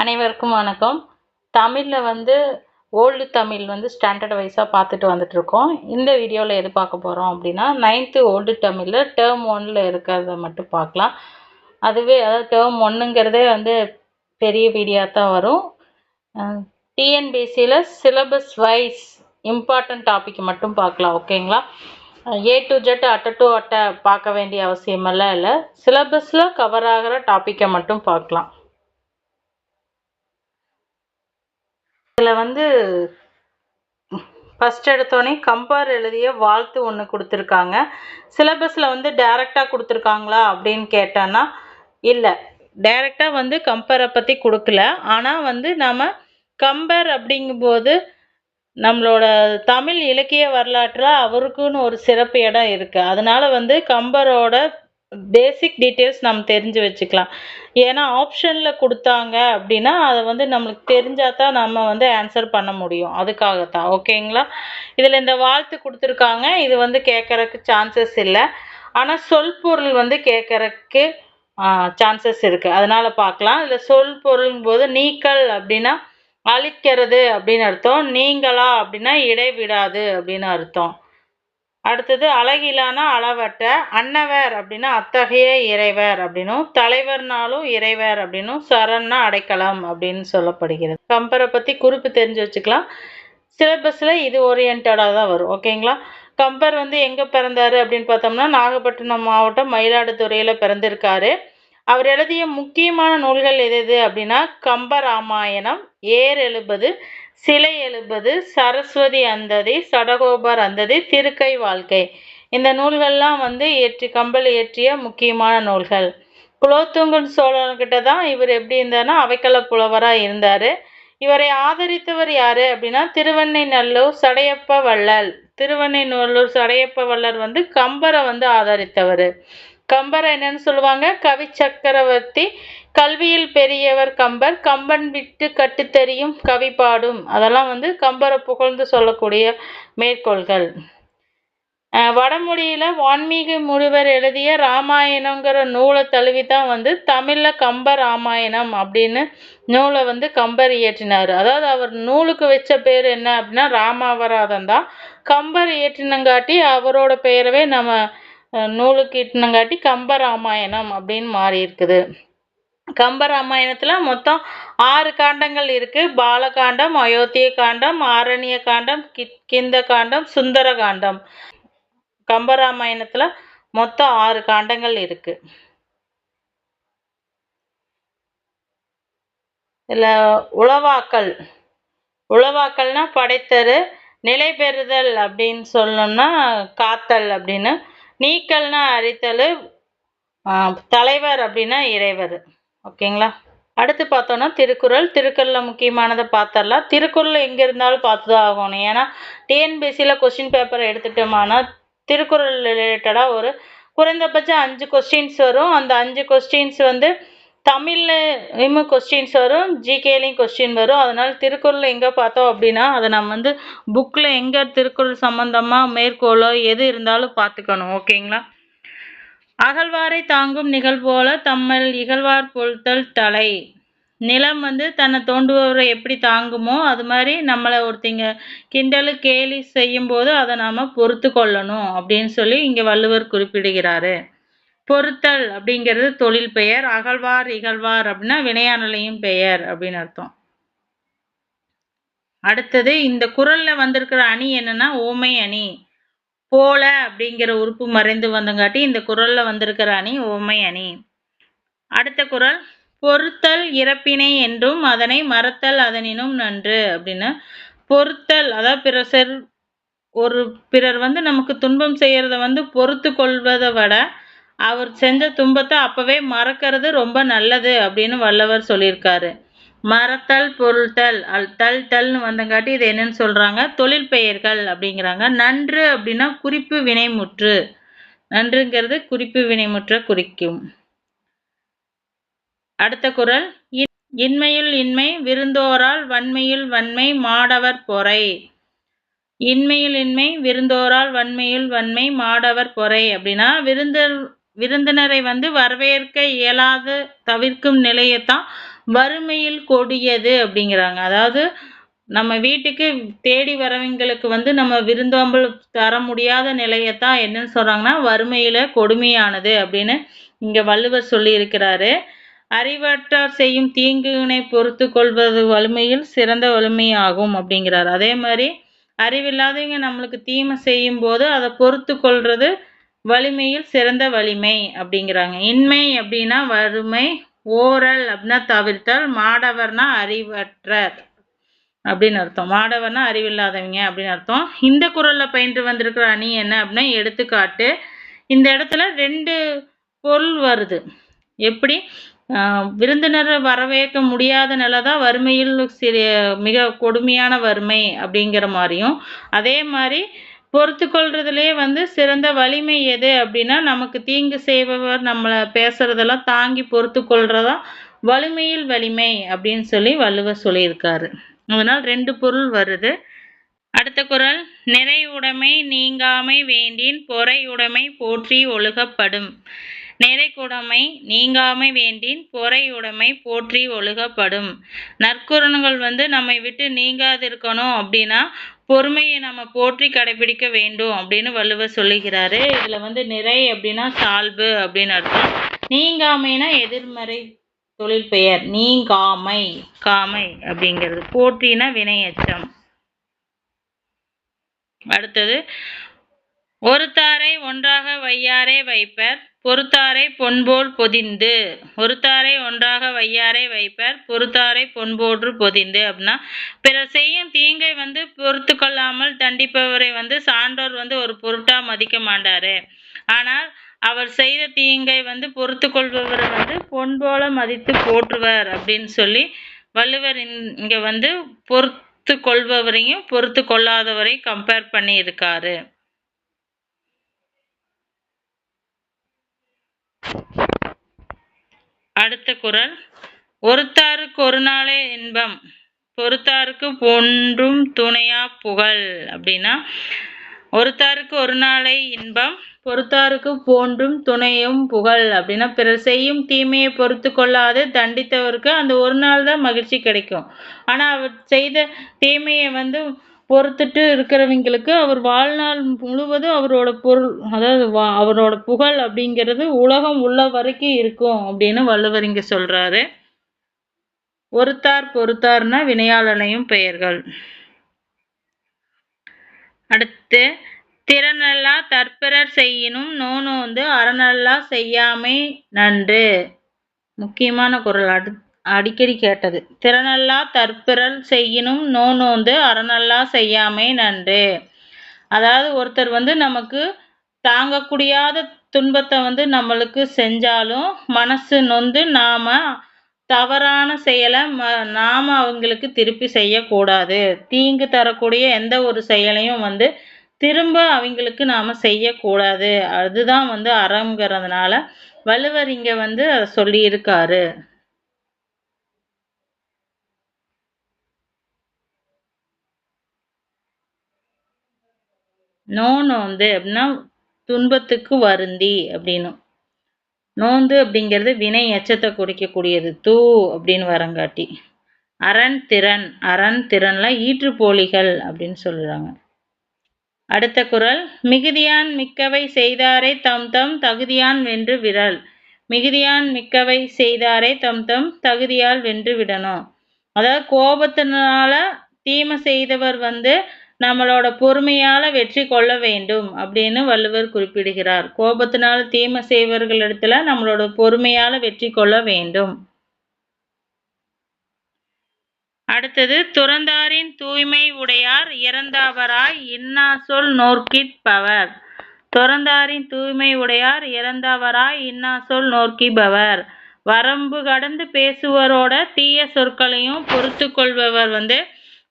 அனைவருக்கும் வணக்கம். தமிழில் ஓல்டு தமிழ் ஸ்டாண்டர்ட் வைஸாக பார்த்துட்டு வந்துட்ருக்கோம். இந்த வீடியோவில் எது பார்க்க போகிறோம் அப்படின்னா 9th ஓல்டு தமிழில் டேர்ம் 1ல் இருக்கிறத மட்டும் பார்க்கலாம். அதாவது டேர்ம் 1ங்கிறதே பெரிய வீடியோவாக தான் வரும். டிஎன்பிசியில் சிலபஸ் வைஸ் இம்பார்ட்டன்ட் டாபிக் மட்டும் பார்க்கலாம். ஓகேங்களா? A to Z அட்டை டு அட்டை பார்க்க வேண்டிய அவசியமெல்லாம் இல்லை. சிலபஸில் கவர் ஆகிற டாப்பிக்கை மட்டும் பார்க்கலாம். இதில் ஃபஸ்ட் எடுத்தோடனே கம்பேர் எழுதிய வாழ்த்து ஒன்று கொடுத்துருக்காங்க. சிலபஸில் டைரெக்டாக கொடுத்துருக்காங்களா அப்படின்னு கேட்டோன்னா இல்லை, டைரெக்டாக கம்பேரை பற்றி கொடுக்கல. ஆனால் நம்ம கம்பேர் அப்படிங்கும்போது நம்மளோட தமிழ் இலக்கிய வரலாற்றில் அவருக்குன்னு ஒரு சிறப்பு இடம் இருக்குது. அதனால் கம்பரோட பேசிக் டீட்டெயில்ஸ் நம்ம தெரிஞ்சு வச்சுக்கலாம். ஏன்னா ஆப்ஷனில் கொடுத்தாங்க அப்படின்னா அதை நம்மளுக்கு தெரிஞ்சால் தான் நம்ம ஆன்சர் பண்ண முடியும். அதுக்காகத்தான். ஓகேங்களா? இதில் இந்த வாழ்த்து கொடுத்துருக்காங்க. இது கேட்குறக்கு சான்சஸ் இல்லை. ஆனால் சொல் பொருள் கேட்குறக்கு சான்சஸ் இருக்குது. அதனால் பார்க்கலாம். இதில் சொல் பொருளுங்கும்போது நீக்கல் அப்படின்னா அழிக்கிறது அப்படின்னு அர்த்தம். நீங்களா அப்படின்னா இடைவிடாது அப்படின்னு அர்த்தம். அடுத்தது அழகிலானா அளவற்ற, அன்னவர் அப்படின்னா அத்தகைய இறைவர் அப்படின்னும், தலைவர்னாலும் இறைவர் அப்படின்னும், சரண்னா அடைக்கலம் அப்படின்னு சொல்லப்படுகிறது. கம்பரை பற்றி குறிப்பு தெரிஞ்சு வச்சுக்கலாம். சிலபஸில் இது ஓரியன்டாக தான் வரும். ஓகேங்களா? கம்பர் எங்கே பிறந்தார் அப்படின்னு பார்த்தோம்னா நாகப்பட்டினம் மாவட்டம் மயிலாடுதுறையில் பிறந்திருக்காரு. அவர் எழுதிய முக்கியமான நூல்கள் எது அப்படின்னா கம்பராமாயணம், ஏர் 70, சிலை 70, சரஸ்வதி அந்ததி, சடகோபர் அந்ததி, திருக்கை வாழ்க்கை. இந்த நூல்கள்லாம் கம்பர் இயற்றிய முக்கியமான நூல்கள். குலோத்துங்கன் சோழன்கிட்ட தான் இவர் எப்படி இருந்தார்னா அவைக்கள புலவராக இருந்தார். இவரை ஆதரித்தவர் யார் அப்படின்னா திருவெண்ணைநல்லூர் சடையப்ப வள்ளல். திருவெண்ணைநல்லூர் சடையப்ப வள்ளர் கம்பரை ஆதரித்தவர். கம்பரை என்னன்னு சொல்லுவாங்க? கவி சக்கரவர்த்தி, கல்வியில் பெரியவர் கம்பர், கம்பன் விட்டு கட்டுத்தெரியும் கவி பாடும். அதெல்லாம் கம்பரை புகழ்ந்து சொல்லக்கூடிய மேற்கோள்கள். வடமொழியில் வான்மீக முனிவர் எழுதிய ராமாயணங்கிற நூலை தழுவி தான் தமிழில் கம்ப ராமாயணம் அப்படின்னு நூலை கம்பர் இயற்றினார். அதாவது அவர் நூலுக்கு வச்ச பேர் என்ன அப்படின்னா ராமாவராதம் தான். கம்பர் இயற்றினங்காட்டி அவரோட பெயரவே நம்ம நூலுக்கு இட்டினங்காட்டி கம்பராமாயணம் அப்படின்னு மாறி இருக்குது. கம்பராமாயணத்தில் மொத்தம் 6 காண்டங்கள் இருக்குது. பாலகாண்டம், அயோத்திய காண்டம், ஆரண்ய காண்டம், கிந்த காண்டம், சுந்தர காண்டம். கம்பராமாயணத்தில் மொத்தம் 6 காண்டங்கள் இருக்குது. இதில் உளவாக்கல்னா படைத்தரு, நிலை பெறுதல் அப்படின்னு சொல்லணும்னா காத்தல் அப்படின்னு, நீக்கல்னா அரித்தல், தலைவர் அப்படின்னா இறைவர். ஓகேங்களா? அடுத்து பார்த்தோன்னா திருக்குறள். திருக்குறளில் முக்கியமானதை பார்த்தரலாம். திருக்குறள் எங்கே இருந்தாலும் பார்த்து தான் ஆகணும். ஏன்னா டிஎன்பிசியில் கொஸ்டின் பேப்பரை எடுத்துட்டோம்னா திருக்குறள் ரிலேட்டடாக ஒரு குறைந்தபட்சம் 5 கொஸ்டின்ஸ் வரும். அந்த 5 கொஸ்டின்ஸ் தமிழ்லையும் கொஸ்டின்ஸ் வரும், ஜிகேலையும் கொஸ்டின் வரும். அதனால் திருக்குறள் எங்கே பார்த்தோம் அப்படின்னா அதை நம்ம புக்கில் எங்கே திருக்குறள் சம்மந்தமாக மேற்கோளோ எது இருந்தாலும் பார்த்துக்கணும். ஓகேங்களா? அகழ்வாரை தாங்கும் நிகழ்போல தம்மல் இகழ்வார் பொழுத்தல் தலை. நிலம் தன்னை தோண்டுபவரை எப்படி தாங்குமோ அது மாதிரி நம்மளை ஒருத்தங்க கிண்டலு கேலி செய்யும்போது அதை நாம் பொறுத்து கொள்ளணும் அப்படின்னு சொல்லி இங்கே வள்ளுவர் குறிப்பிடுகிறாரு. பொறுத்தல் அப்படிங்கிறது தொழில் பெயர். அகழ்வார் இகழ்வார் அப்படின்னா வினையாளனையும் பெயர் அப்படின்னு அர்த்தம். அடுத்தது இந்த குறள்ல வந்திருக்கிற அணி என்னன்னா ஓமை அணி. போல அப்படிங்கிற உறுப்பு மறைந்து வந்தங்காட்டி இந்த குறள்ல வந்திருக்கிற அணி ஓமை அணி. அடுத்த குறள் பொறுத்தல் இறப்பினை என்றும் அதனை மறத்தல் அதனினும் நன்று அப்படின்னு. பொறுத்தல் அதாவது பிறர் நமக்கு துன்பம் செய்யறத பொறுத்து கொள்வதை விட அவர் செஞ்ச துன்பத்தை அப்பவே மறக்கிறது ரொம்ப நல்லது அப்படின்னு வள்ளுவர் சொல்லியிருக்காரு. மறத்தல் பொருள்தல் தல்னு வந்தங்காட்டி இது என்னன்னு சொல்றாங்க? தொழில் பெயர்கள் அப்படிங்கிறாங்க. நன்று அப்படின்னா குறிப்பு வினைமுற்று. நன்றுங்கிறது குறிப்பு வினைமுற்ற குறிக்கும். அடுத்த குறள் இன்மையுள் இன்மை விருந்தோரால் வன்மையுள் வன்மை மாடவர் பொறை. இன்மையுள் இன்மை விருந்தோரால் வன்மையுள் வன்மை மாடவர் பொறை அப்படின்னா விருந்தினரை வரவேற்க இயலாது தவிர்க்கும் நிலையத்தான் வறுமையில் கொடியது அப்படிங்கிறாங்க. அதாவது நம்ம வீட்டுக்கு தேடி வரவங்களுக்கு வந்து நம்ம விருந்தோம்பல் தர முடியாத நிலையத்தான் என்னன்னு சொல்றாங்கன்னா, வறுமையில கொடுமையானது அப்படின்னு இங்க வள்ளுவர் சொல்லியிருக்கிறாரு. அறிவற்றார் செய்யும் தீங்கினை பொறுத்துக் கொள்வது வலிமையில் சிறந்த வலிமையாகும் அப்படிங்கிறாரு. அதே மாரி அறிவில்லாதவங்க நம்மளுக்கு தீமை செய்யும்போது அத பொறுத்துக் கொள்றது வலிமையில் சிறந்த வலிமை அப்படிங்கிறாங்க. இன்மை அப்படின்னா வறுமை, ஓரல் அப்படின்னா தவிர்த்தல், மாடவர்னா அறிவற்றர் அப்படின்னு அர்த்தம். மாடவர்னா அறிவில்லாதவங்க அப்படின்னு அர்த்தம். இந்த குறள்ல பயின்று வந்திருக்கிற அணி என்ன அப்படின்னா எடுத்துக்காட்டு. இந்த இடத்துல 2 பொருள் வருது. எப்படி விருந்தினரை வரவேற்க முடியாத நிலை தான் வறுமையில் மிக கொடுமையான வறுமை அப்படிங்கிற மாதிரியும், அதே மாதிரி பொறுத்து கொள்றதுலேயே வந்து சிறந்த வலிமை எது அப்படின்னா நமக்கு தீங்கு செய்பவர் நம்மளை பேசுறதெல்லாம் தாங்கி பொறுத்து கொள்றதா வலிமையில் வலிமை அப்படின்னு சொல்லி வள்ளுவர் சொல்லியிருக்காரு. அதனால் 2 பொருள் வருது. அடுத்த குறள், நிறையுடைமை நீங்காமை வேண்டின் பொறையுடைமை போற்றி ஒழுகப்படும். நிறைக்குடைமை நீங்காமை வேண்டின் பொறையுடைமை போற்றி ஒழுகப்படும். நற்குணங்கள் வந்து நம்மை விட்டு நீங்காதிருக்கணும் அப்படின்னா பொறுமையை நம்ம போற்றி கடைபிடிக்க வேண்டும் அப்படின்னு வள்ளுவர் சொல்லுகிறாரு. இதுல வந்து நிறை அப்படின்னா சால்பு அப்படின்னு அர்த்தம். நீங்காமைனா எதிர்மறை தொழில் பெயர். நீங்காமை காமை அப்படிங்கிறது. போற்றினா வினையச்சம். அடுத்தது, ஒருத்தாரை ஒன்றாக வையாரே வைப்பர் பொறுத்தாரை பொன்போல் பொதிந்து. ஒருத்தாரை ஒன்றாக வையாரே வைப்பர் பொறுத்தாரை பொன்போன்று பொதிந்து அப்படின்னா பிறர் செய்யும் தீங்கை வந்து பொறுத்து கொள்ளாமல் தண்டிப்பவரை வந்து சான்றோர் வந்து ஒரு பொருட்டா மதிக்க மாட்டாரு. ஆனால் அவர் செய்த தீங்கை வந்து பொறுத்து கொள்பவரை வந்து பொன் போல மதித்து போற்றுவர் அப்படின்னு சொல்லி வள்ளுவர் இங்க வந்து பொறுத்து கொள்பவரையும் பொறுத்து கொள்ளாதவரையும் கம்பேர் பண்ணி இருக்காரு. அடுத்த குறள், ஒருத்தாருக்கு ஒரு நாளே இன்பம் பொறுத்தாருக்கு ஒன்றும் துணையா புகழ் அப்படின்னா ஒருத்தாருக்கு ஒரு நாளை இன்பம் பொறுத்தாருக்கு போன்றும் துணையும் புகழ் அப்படின்னா பிறர் செய்யும் தீமையை பொறுத்து கொள்ளாது தண்டித்தவருக்கு அந்த ஒரு நாள் தான் மகிழ்ச்சி கிடைக்கும். ஆனா அவர் செய்த தீமையை வந்து பொறுத்துட்டு இருக்கிறவங்களுக்கு அவர் வாழ்நாள் முழுவதும் அவரோட பொருள் அதாவது அவரோட புகழ் அப்படிங்கிறது உலகம் உள்ள வரைக்கும் இருக்கும் அப்படின்னு வள்ளுவர் இங்க சொல்றாரு. ஒருத்தார் பொறுத்தார்னா வினையாளனையும் பெயர்கள். அடுத்து, திறனல்லா தற்பிறர் செய்யினும் நோனோந்து அறனல்லா செய்யாமை நன்று. முக்கியமான குறள், அடிக்கடி கேட்டது. திறனல்லா தற்பிறர் செய்யினும் நோனோந்து அறனல்லா செய்யாமை நன்று. அதாவது ஒருத்தர் வந்து நமக்கு தாங்கக்கூடியாத துன்பத்தை வந்து நம்மளுக்கு செஞ்சாலும் மனசு நொந்து நாம தவறான செயலை நாம அவங்களுக்கு திருப்பி செய்யக்கூடாது. தீங்கு தரக்கூடிய எந்த ஒரு செயலையும் வந்து திரும்ப அவங்களுக்கு நாம செய்யக்கூடாது. அதுதான் வந்து அறம்ங்கிறதுனால வள்ளுவர் இங்க வந்து அதை சொல்லி இருக்காரு. நோந்து அப்படின்னா துன்பத்துக்கு வருந்தி அப்படின்னு. நோந்து அப்படிங்கிறது வினை எச்சத்தை குறிக்கக்கூடியது. தூ அப்படின்னு வரங்காட்டி. அரண் திறன், அரண் திறன்ல ஈற்றுப்போலிகள் அப்படின்னு சொல்றாங்க. அடுத்த குறள், மிகுதியான் மிக்கவை செய்தாரை தம் தம் தகுதியான் வென்று விரல். மிகுதியான் மிக்கவை செய்தாரை தம் தம் தகுதியால் வென்று விடணும். அதாவது கோபத்தினால தீமை செய்தவர் வந்து நம்மளோட பொறுமையால வெற்றி கொள்ள வேண்டும் அப்படின்னு வள்ளுவர் குறிப்பிடுகிறார். கோபத்தினால தீமை செய்வர்களிடத்துல நம்மளோட பொறுமையால வெற்றி கொள்ள வேண்டும். அடுத்தது, துறந்தாரின் தூய்மை உடையார் இறந்தாவராய் இன்னா சொல் நோர்க்கிற்பவர். துறந்தாரின் தூய்மை உடையார் இறந்தவராய் இன்னா சொல் நோர்க்கிபவர். வரம்பு கடந்து பேசுவரோட தீய சொற்களையும் பொறுத்து கொள்பவர் வந்து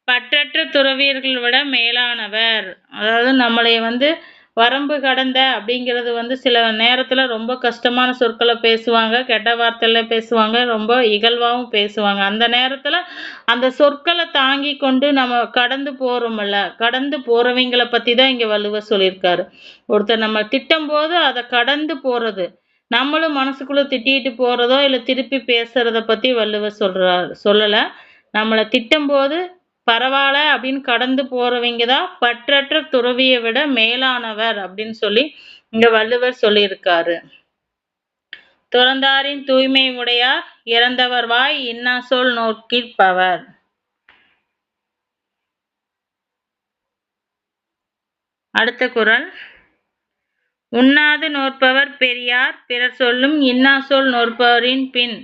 பற்றற்ற துறவியர்கள் விட மேலானவர். அதாவது நம்மளைய வந்து வரம்பு கடந்த அப்படிங்கிறது வந்து சில நேரத்துல ரொம்ப கஷ்டமான சொற்களை பேசுவாங்க, கெட்ட வார்த்தையில பேசுவாங்க, ரொம்ப இகழ்வாகவும் பேசுவாங்க. அந்த நேரத்துல அந்த சொற்களை தாங்கி கொண்டு நம்ம கடந்து போறோம்ல, கடந்து போறவங்களை பத்தி தான் இங்க வள்ளுவர் சொல்லியிருக்காரு. ஒருத்தர் நம்ம திட்டும் போது அதை கடந்து போறது, நம்மளும் மனசுக்குள்ள திட்டிட்டு போறதோ இல்ல திருப்பி பேசுறத பத்தி வள்ளுவர் சொல்லல. நம்மள திட்டும்போது பரவால்ல அப்படின்னு கடந்து போறவங்க தான் பற்றற்ற துறவிய விட மேலானவர் அப்படின்னு சொல்லி இங்க வள்ளுவர் சொல்லியிருக்காரு. துறந்தாரின் தூய்மை உடையார் இறந்தவர் வாய் இன்னா சொல் நோக்கிற்பவர். அடுத்த குறள். உண்ணாது நோற்பவர் பெரியார் பிறர் சொல்லும் இன்னா சொல் நோற்பவரின் பின்.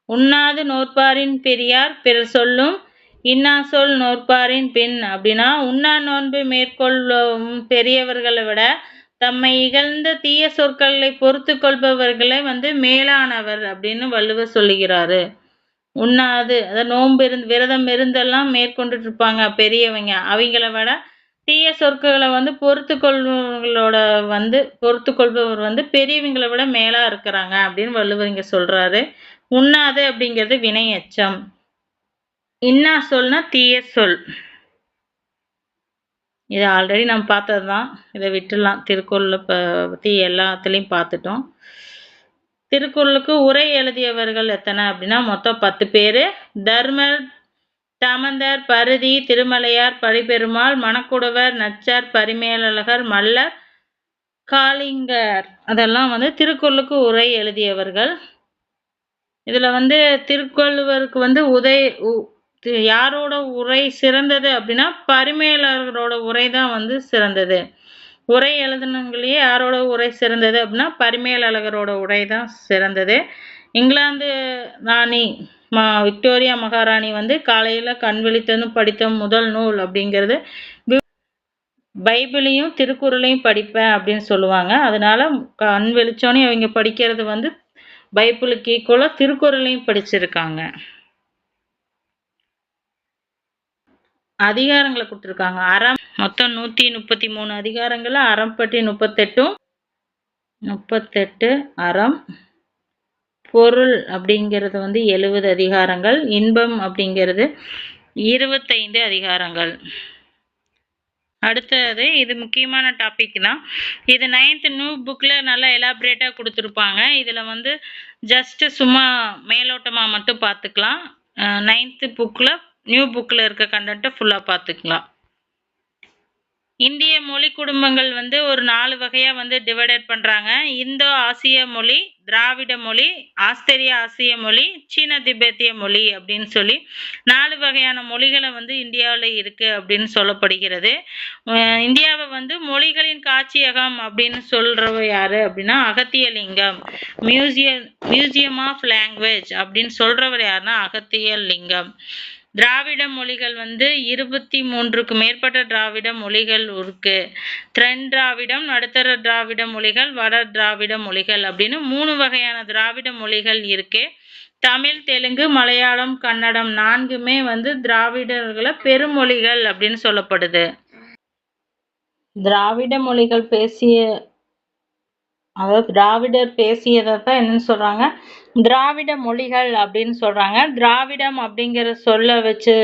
உண்ணாது நோற்பாரின் பெரியார் பிறர் சொல்லும் இன்னா சொல் நோற்பாரின் பின் அப்படின்னா உண்ணா நோன்பு மேற்கொள்ளும் பெரியவர்களை விட தம்மை இகழ்ந்த தீய சொற்களை பொறுத்து கொள்பவர்களை மேலானவர் அப்படின்னு வள்ளுவர் சொல்லுகிறாரு. உண்ணாது அதாவது நோன்பு விரதம் இருந்தெல்லாம் மேற்கொண்டுட்டு இருப்பாங்க பெரியவங்க, அவங்கள விட தீய சொற்களை பொறுத்து கொள்பவர் பெரியவங்களை விட மேலா இருக்கிறாங்க அப்படின்னு வள்ளுவர் இங்க சொல்றாரு. உண்ணாது அப்படிங்கிறது வினை எச்சம். இன்னா சொல்னா தீய சொல். இது ஆல்ரெடி நம்ம பார்த்ததுதான், இதை விட்டுடலாம். திருக்குறளை பத்தி எல்லாத்துலேயும் பார்த்துட்டோம். திருக்குறளுக்கு உரை எழுதியவர்கள் எத்தனை அப்படின்னா மொத்தம் 10 பேர். தர்மர், தாமந்தர், பருதி, திருமலையார், பழிபெருமாள், மணக்குடவர், நச்சார், பரிமேலழகர், மல்லர், காளிங்கர் அதெல்லாம் திருக்குறளுக்கு உரை எழுதியவர்கள். இதுல திருக்குறளுக்கு யாரோட உரை சிறந்தது அப்படின்னா பரிமேலழகரோட உரை தான் சிறந்தது. உரை எழுதினவங்களையே யாரோட உரை சிறந்தது அப்படின்னா பரிமேலழகரோட உரை தான் சிறந்தது. இங்கிலாந்து ராணி விக்டோரியா மகாராணி காலையில கண் விழித்ததும் படித்த முதல் நூல் அப்படிங்கிறது பைபிளையும் திருக்குறளையும் படிப்பேன் அப்படின்னு சொல்லுவாங்க. அதனால கண் வெளிச்சோன்னு அவங்க படிக்கிறது பைபிளுக்கு ஈக்குவலா திருக்குறளையும் படிச்சிருக்காங்க. அதிகாரங்களை கொடுத்துருக்காங்க. அறம் மொத்தம் 133 அதிகாரங்கள். அறம் பற்றி 38 அறம். பொருள் அப்படிங்கிறது 70 அதிகாரங்கள். இன்பம் அப்படிங்கிறது 25 அதிகாரங்கள். அடுத்தது இது முக்கியமான டாபிக் தான். இது 9th நியூ புக்ல நல்லா எலாபரேட்டா கொடுத்துருப்பாங்க. இதுல ஜஸ்ட் சும்மா மேலோட்டமா மட்டும் பார்த்துக்கலாம். 9th புக்ல நியூ புக்ல இருக்க கண்டென்ட்டை ஃபுல்லா பார்த்துக்கலாம். இந்திய மொழி குடும்பங்கள் ஒரு 4 வகையா டிவைடட் பண்றாங்க. இந்தோ ஆசிய மொழி, திராவிட மொழி, ஆஸ்திரிய ஆசிய மொழி, சீன திபெத்திய மொழி அப்படின்னு சொல்லி 4 வகையான மொழிகளை இந்தியாவில் இருக்கு அப்படின்னு சொல்லப்படுகிறது. இந்தியாவை மொழிகளின் காட்சியகம் அப்படின்னு சொல்றவ யாரு அப்படின்னா அகத்தியலிங்கம். மியூசியம் ஆஃப் லாங்குவேஜ் அப்படின்னு சொல்றவர் யாருன்னா அகத்தியலிங்கம். திராவிட மொழிகள் 23க்கு மேற்பட்ட திராவிட மொழிகள் இருக்கு. தென் திராவிடம், நடுத்தர திராவிட மொழிகள், வட திராவிட மொழிகள் அப்படின்னு 3 வகையான திராவிட மொழிகள் இருக்கு. தமிழ், தெலுங்கு, மலையாளம், கன்னடம் 4மே திராவிடர்களை பெருமொழிகள் அப்படின்னு சொல்லப்படுது. திராவிட மொழிகள் திராவிடர் பேசியதை தான் என்னன்னு சொல்றாங்க, திராவிட மொழிகள் அப்படின்னு சொல்றாங்க. திராவிடம் அப்படிங்கிற சொல்ல வச்சு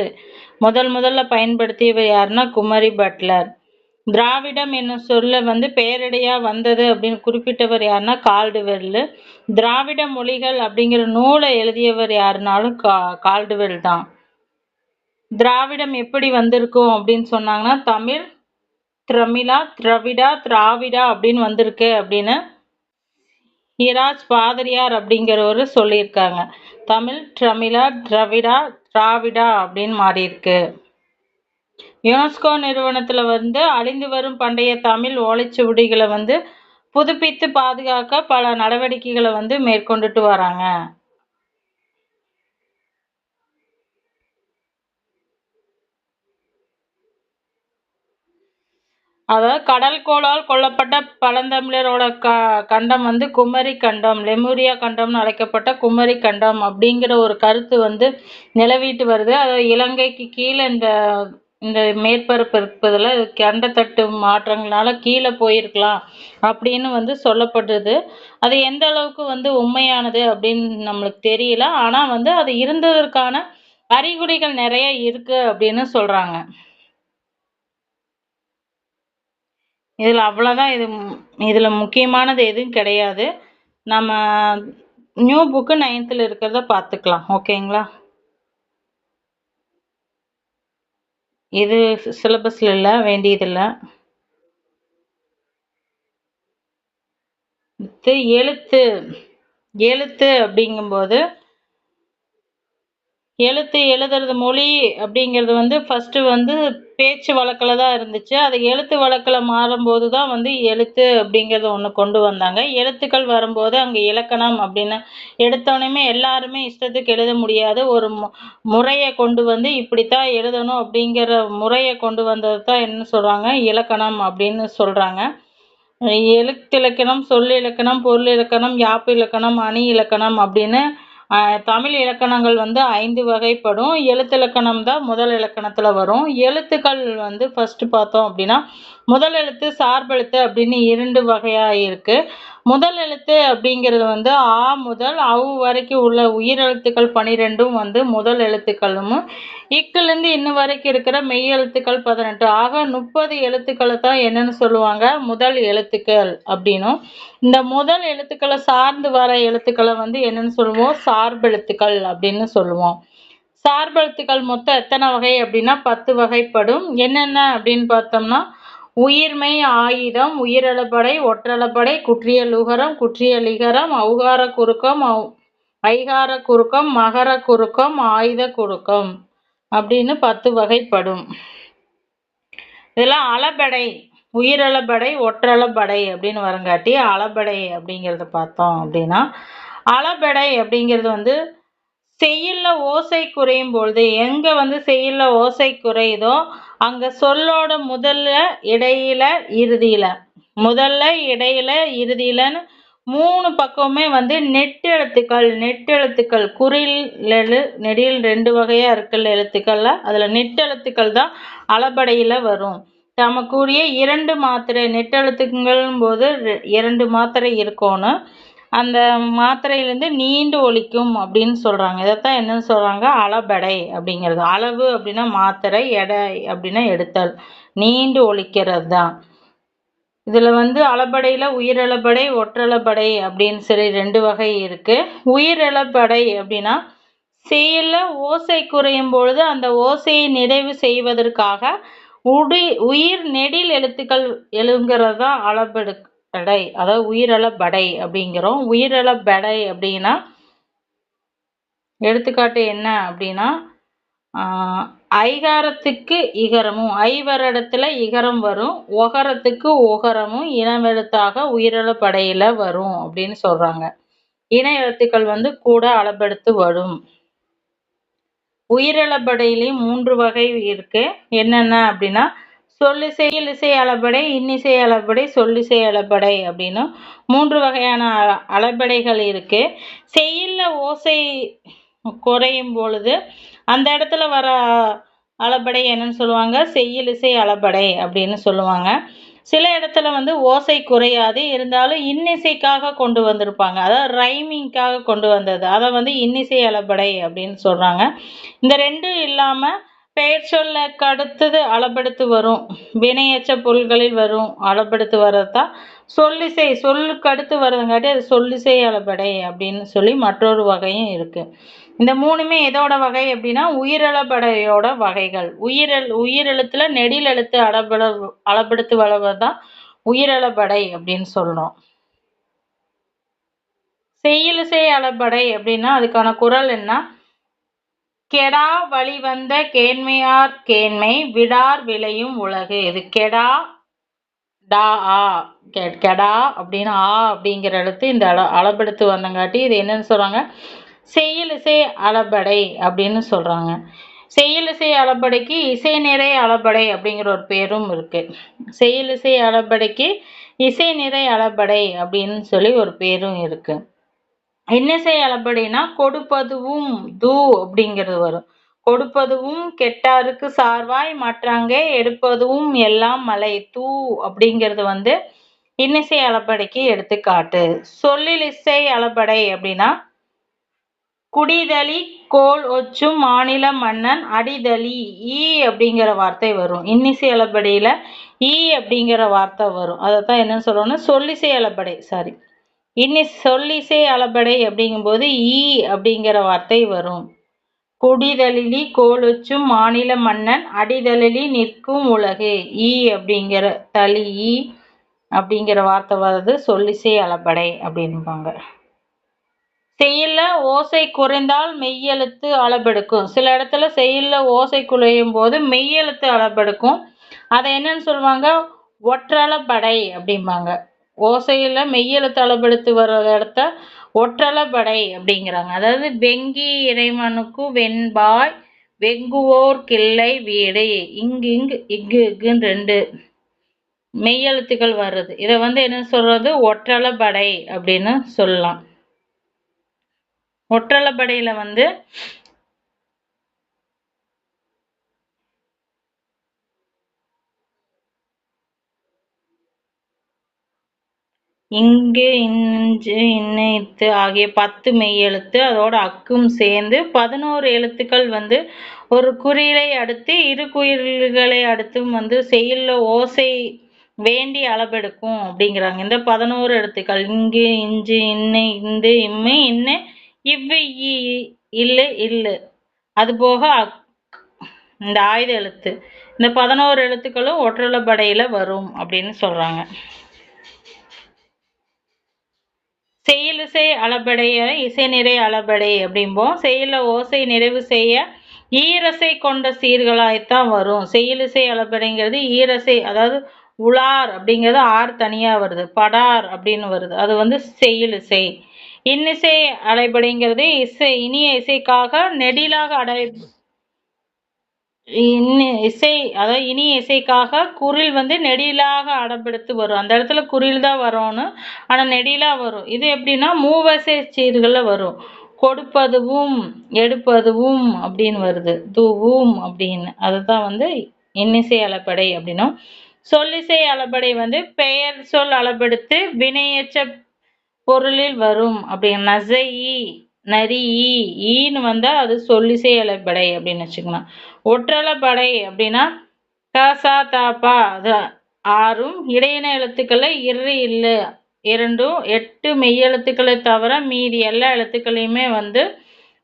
முதல்ல பயன்படுத்தியவர் யாருன்னா குமரி பட்லர். திராவிடம் என்னும் சொல்ல பெயரடையா வந்தது அப்படின்னு குறிப்பிட்டவர் யாருன்னா கால்டுவெல். திராவிட மொழிகள் அப்படிங்கிற நூலை எழுதியவர் யாருனாலும் கால்டுவெல் தான். திராவிடம் எப்படி வந்திருக்கும் அப்படின்னு சொன்னாங்கன்னா தமிழ், திரமிழா, திரவிடா, திராவிடா அப்படின்னு வந்திருக்கு அப்படின்னு ஹிராஜ் பாதிரியார் அப்படிங்கிறவரு சொல்லியிருக்காங்க. தமிழ், தமிழா, திராவிடா, திராவிடா அப்படின்னு மாறி இருக்கு. யுனெஸ்கோ நிறுவனத்துல அழிந்து வரும் பண்டைய தமிழ் ஓலைச்சுவடிகளை புதுப்பித்து பாதுகாக்க பல நடவடிக்கைகளை மேற்கொண்டுட்டு வராங்க. அதாவது கடல் கோளால் கொல்லப்பட்ட பழந்தமிழரோட கண்டம் குமரி கண்டம், லெமூரியா கண்டம்னு அழைக்கப்பட்ட குமரி கண்டம் அப்படிங்கிற ஒரு கருத்து நிலவிட்டு வருது. அதாவது இலங்கைக்கு கீழே இந்த மேற்பரப்பு இருப்பதில் கண்டத்தட்டு மாற்றங்களால கீழே போயிருக்கலாம் அப்படின்னு சொல்லப்படுது. அது எந்த அளவுக்கு உண்மையானது அப்படின்னு நம்மளுக்கு தெரியல. ஆனால் அது இருந்ததற்கான அறிகுறிகள் நிறைய இருக்கு அப்படின்னு சொல்றாங்க. இதில் அவ்வளோதான். இதில் முக்கியமானது எதுவும் கிடையாது. நம்ம நியூ புக்கு 9th இருக்கிறத பார்த்துக்கலாம். ஓகேங்களா? இது சிலபஸ்ல இல்லை, வேண்டியதில்லை. எழுத்து எழுத்து அப்படிங்கும்போது எழுத்து எழுதுறது மொழி அப்படிங்கிறது வந்து ஃபர்ஸ்ட் வந்து பேச்சு வழக்கில் தான் இருந்துச்சு. அது எழுத்து வழக்கில் மாறும்போது தான் வந்து எழுத்து அப்படிங்கிறது ஒன்று கொண்டு வந்தாங்க. எழுத்துக்கள் வரும்போது அங்கே இலக்கணம் அப்படின்னு எடுத்தோடனே எல்லாருமே இஷ்டத்துக்கு எழுத முடியாது. ஒரு முறையை கொண்டு வந்து இப்படித்தான் எழுதணும் அப்படிங்கிற முறையை கொண்டு வந்தது தான் என்ன சொல்கிறாங்க, இலக்கணம் அப்படின்னு சொல்கிறாங்க. எழுத்திலக்கணம், சொல்லிலக்கணம், பொருள் இலக்கணம், யாப்பு இலக்கணம், அணி இலக்கணம் அப்படின்னு தமிழ் இலக்கணங்கள் வந்து 5 வகைப்படும். எழுத்திலக்கணம் தான் முதல் இலக்கணத்தில் வரும். எழுத்துக்கள் வந்து ஃபர்ஸ்ட் பார்த்தோம் அப்படின்னா முதல் எழுத்து, சார்பெழுத்து அப்படின்னு 2 வகையாக இருக்குது. முதல் எழுத்து அப்படிங்கிறது வந்து ஆ முதல் அவு வரைக்கும் உள்ள உயிரெழுத்துக்கள் 12ம் வந்து முதல் எழுத்துக்களும், இக்குலேருந்து இன்னும் வரைக்கும் இருக்கிற மெய் எழுத்துக்கள் 18. ஆக 30 எழுத்துக்களை தான் என்னன்னு சொல்லுவாங்க, முதல் எழுத்துக்கள் அப்படின்னும். இந்த முதல் எழுத்துக்களை சார்ந்து வர எழுத்துக்களை வந்து என்னன்னு சொல்லுவோம், சார்பெழுத்துக்கள் அப்படின்னு சொல்லுவோம். சார்பெழுத்துக்கள் மொத்தம் எத்தனை வகை அப்படின்னா 10 வகைப்படும். என்னென்ன அப்படின்னு பார்த்தோம்னா உயிர்மெய், ஆயுதம், உயிரெழுபடை, ஒற்றெழுபடை, குற்றியலுகரம், குற்றியலிகரம், ஔகார குறுக்கம், ஐகார குறுக்கம், மகர குறுக்கம், ஆயுத குறுக்கம் அப்படின்னு 10 வகைப்படும். இதெல்லாம் அளபடை, உயிரெழுபடை, ஒற்றெழுபடை அப்படின்னு வரங்காட்டி அளபடை அப்படிங்கிறத பார்த்தோம் அப்படின்னா, அளபடை அப்படிங்கிறது வந்து செய்யுள்ள ஓசை குறையும் பொழுது, எங்க வந்து செய்யுள்ள ஓசை குறையுதோ அங்க சொல்லோட முதல்ல, இடையில, இறுதியில, முதல்ல, இடையில, இறுதியிலன்னு 3 பக்கமுமே வந்து நெட்டெழுத்துக்கள் குறில், நெடில் 2 வகையா இருக்குல்ல எழுத்துக்கள்ல, அதுல நெட்டெழுத்துக்கள் தான் அளபடையில வரும். தமக்குரிய 2 மாத்திரை நெட்டெழுத்துக்களும் போது 2 மாத்திரை இருக்கணும். அந்த மாத்திரையிலேருந்து நீண்டு ஒலிக்கும் அப்படின்னு சொல்கிறாங்க. இதைத்தான் என்னன்னு சொல்கிறாங்க, அளபடை அப்படிங்கிறது. அளவு அப்படின்னா மாத்திரை, எடை அப்படின்னா எடுத்தல், நீண்டு ஒலிக்கிறது தான். இதில் வந்து அளபடையில் உயிரெழுபடை, ஒற்றெழுபடை அப்படின்னு சொல்லி 2 வகை இருக்குது. உயிரெழுபடை அப்படின்னா செயல்ல ஓசை குறையும் பொழுது அந்த ஓசையை நிறைவு செய்வதற்காக உயிர் நெடில் எழுத்துக்கள் எழுங்கிறது தான் அளபடை, அதாவது உயிரெழுபடை அப்படிங்கிறோம். உயிரெழுபடை அப்படின்னா எடுத்துக்காட்டு என்ன அப்படின்னா, ஐகாரத்துக்கு இகரமும், ஐவரிடத்துல இகரம் வரும், ஒகரத்துக்கு ஒகரமும் இனவெழுத்தாக உயிரெழுபடையில வரும் அப்படின்னு சொல்றாங்க. இன எழுத்துக்கள் வந்து கூட அளபெடுத்து வரும். உயிரெழுபடையிலையும் 3 வகை இருக்கு. என்னென்ன அப்படின்னா சொல்லிசை, இசை அளபடை, இன்னிசை அளபடை, சொல்லிசை அளபடை அப்படின்னு 3 வகையான அளபடைகள் இருக்கு. செய்யுள்ள ஓசை குறையும் பொழுது அந்த இடத்துல வர அளபடை என்னன்னு சொல்லுவாங்க, செய்யுளிசை அளபடை அப்படின்னு சொல்லுவாங்க. சில இடத்துல வந்து ஓசை குறையாது, இருந்தாலும் இன்னிசைக்காக கொண்டு வந்திருப்பாங்க, அதாவது ரைமிங்காக கொண்டு வந்தது, அதை வந்து இன்னிசை அளபடை அப்படின்னு சொல்றாங்க. இந்த 2 இல்லாம பெயர் சொல்லுக்கு அடுத்தது அளபெடுத்து வரும், வினையெச்ச பொருள்களில் வரும் அளபெடுத்து வர்றதுதான் சொல்லிசை. சொல்லுக்கு அடுத்து வர்றதுங்காட்டி அது சொல்லிசை அளபடை அப்படின்னு சொல்லி மற்றொரு வகையும் இருக்கு. இந்த 3மே எதோட வகை அப்படின்னா உயிரெழுபடையோட வகைகள். உயிரெழுத்துல நெடில் எழுத்து அளபெடுத்து வளர்வதுதான் உயிரெழுபடை அப்படின்னு சொல்றோம். செய்யுளிசை அளபடை அப்படின்னா அதுக்கான குறள் என்ன, கெடா வழி வந்த கேண்மையார் கேண்மை விடார் விளையும் உலகு. இது கெடா டா ஆ, கெடா அப்படின்னு ஆ அப்படிங்கிற எழுத்து இந்த அளபெடுத்து வந்தங்காட்டி இது என்னன்னு சொல்றாங்க, செய்யுளிசை அளபடை அப்படின்னு சொல்றாங்க. செய்யுளிசை அளபடைக்கு இசை நிறை அளபடை அப்படிங்கிற ஒரு பேரும் இருக்கு. செய்யுளிசை அளபடைக்கு இசை நிறை அளபடை அப்படின்னு சொல்லி ஒரு பேரும் இருக்கு. இன்னிசை அளபடினா கொடுப்பதுவும் தூ அப்படிங்கிறது வரும். கொடுப்பதுவும் கெட்டாருக்கு சார்வாய் மற்றங்கே எடுப்பதுவும் எல்லாம் மலை தூ அப்படிங்கிறது வந்து இன்னிசை அளபடைக்கு எடுத்துக்காட்டு. சொல்லிலிசை அளபடை அப்படின்னா குடிதளி கோல் ஒச்சும் மாநில மன்னன் அடிதளி ஈ அப்படிங்கிற வார்த்தை வரும். இன்னிசை அளபடியில ஈ அப்படிங்கிற வார்த்தை வரும். அதைத்தான் என்னன்னு சொல்லணும்னா சொல்லிசை அளபடை, சாரி சொல்லிசை அளபடை அப்படிங்கும்போது ஈ அப்படிங்கிற வார்த்தை வரும். குடிதழிலி கோலொச்சும் மாநில மன்னன் அடிதழிலி நிற்கும் உலகு. ஈ அப்படிங்கிற ஈ அப்படிங்கிற வார்த்தை வருது சொல்லிசை அளபடை அப்படின்பாங்க. செய்யுள்ல ஓசை குறைந்தால் மெய்யெழுத்து அளபெடுக்கும். சில இடத்துல செய்யுள்ல ஓசை குறையும் போது மெய்யெழுத்து அளபெடுக்கும். அதை என்னன்னு சொல்லுவாங்க, ஒற்றளபடை அப்படிம்பாங்க. ஓசையில மெய்யெழுத்து அளபெடுத்து வர்ற இடத்த ஒற்றளபடை அப்படிங்கிறாங்க. அதாவது வெங்கி இறைவனுக்கு வெண்பாய் வெங்குவோர் கிள்ளை வீடு. இங்கு இங்கு இங்கு இங்குன்னு 2 மெய்யெழுத்துக்கள் வர்றது. இதை என்ன சொல்றது, ஒற்றளபடை அப்படின்னு சொல்லலாம். ஒற்றளபடையில இங்கு இஞ்சு இன்னு இத்து ஆகிய 10 மெய்யெழுத்து அதோட அக்கும் சேர்ந்து 11 எழுத்துக்கள் ஒரு குறிலை அடுத்து இரு குறில்களை அடுத்தும் செய்யுள்ள ஓசை வேண்டி அளபெடுக்கும் அப்படிங்கிறாங்க. இந்த 11 எழுத்துக்கள் இங்கு இஞ்சு இன்னு இந்து இம்மு இன்னு இவ்வு இல்லு இல்லு அது போக இந்த ஆயுத எழுத்து, இந்த 11 எழுத்துக்களும் ஒற்றளபடையில வரும் அப்படின்னு சொல்றாங்க. செய்யுளிசை அளபடைய இசைநிறை அளபடை அப்படிம்போம். செய்யுள்ள ஓசை நிறைவு செய்ய ஈரசை கொண்ட சீர்களாய்த்தான் வரும். செய்யுளிசை அளபடைங்கிறது ஈரசை, அதாவது உலார் அப்படிங்கிறது ஆர் தனியா வருது, படார் அப்படின்னு வருது, அது செய்யுளிசை. இன்னிசை அலைபடைங்கிறது இனிய இசைக்காக நெடிலாக இசை, அதாவது இனிய இசைக்காக குறில் நெடிலாக அடம்பெடுத்து வரும். அந்த இடத்துல குறில் தான் வரணும், ஆனா நெடிலா வரும். இது எப்படின்னா மூவசை சீர்கள்ல வரும். கொடுப்பதுவும் எடுப்பதுவும் அப்படின்னு வருது, தூவும் அப்படின்னு. அதுதான் இன்னிசை அளபடை அப்படின்னும். சொல்லிசை அளபடை பெயர் சொல் அளபெடுத்து வினையச்ச பொருளில் வரும். அப்படி நசை நரி ஈன்னு வந்தா அது சொல்லிசை அளபடை அப்படின்னு வச்சுக்கலாம். ஒற்றளபடை அப்படின்னா கசா தாப்பா அது 6ம் இடையின எழுத்துக்களை இரு இல்லு 2ம் 8 மெய்யெழுத்துக்களை தவிர மீதி எல்லா எழுத்துக்களையுமே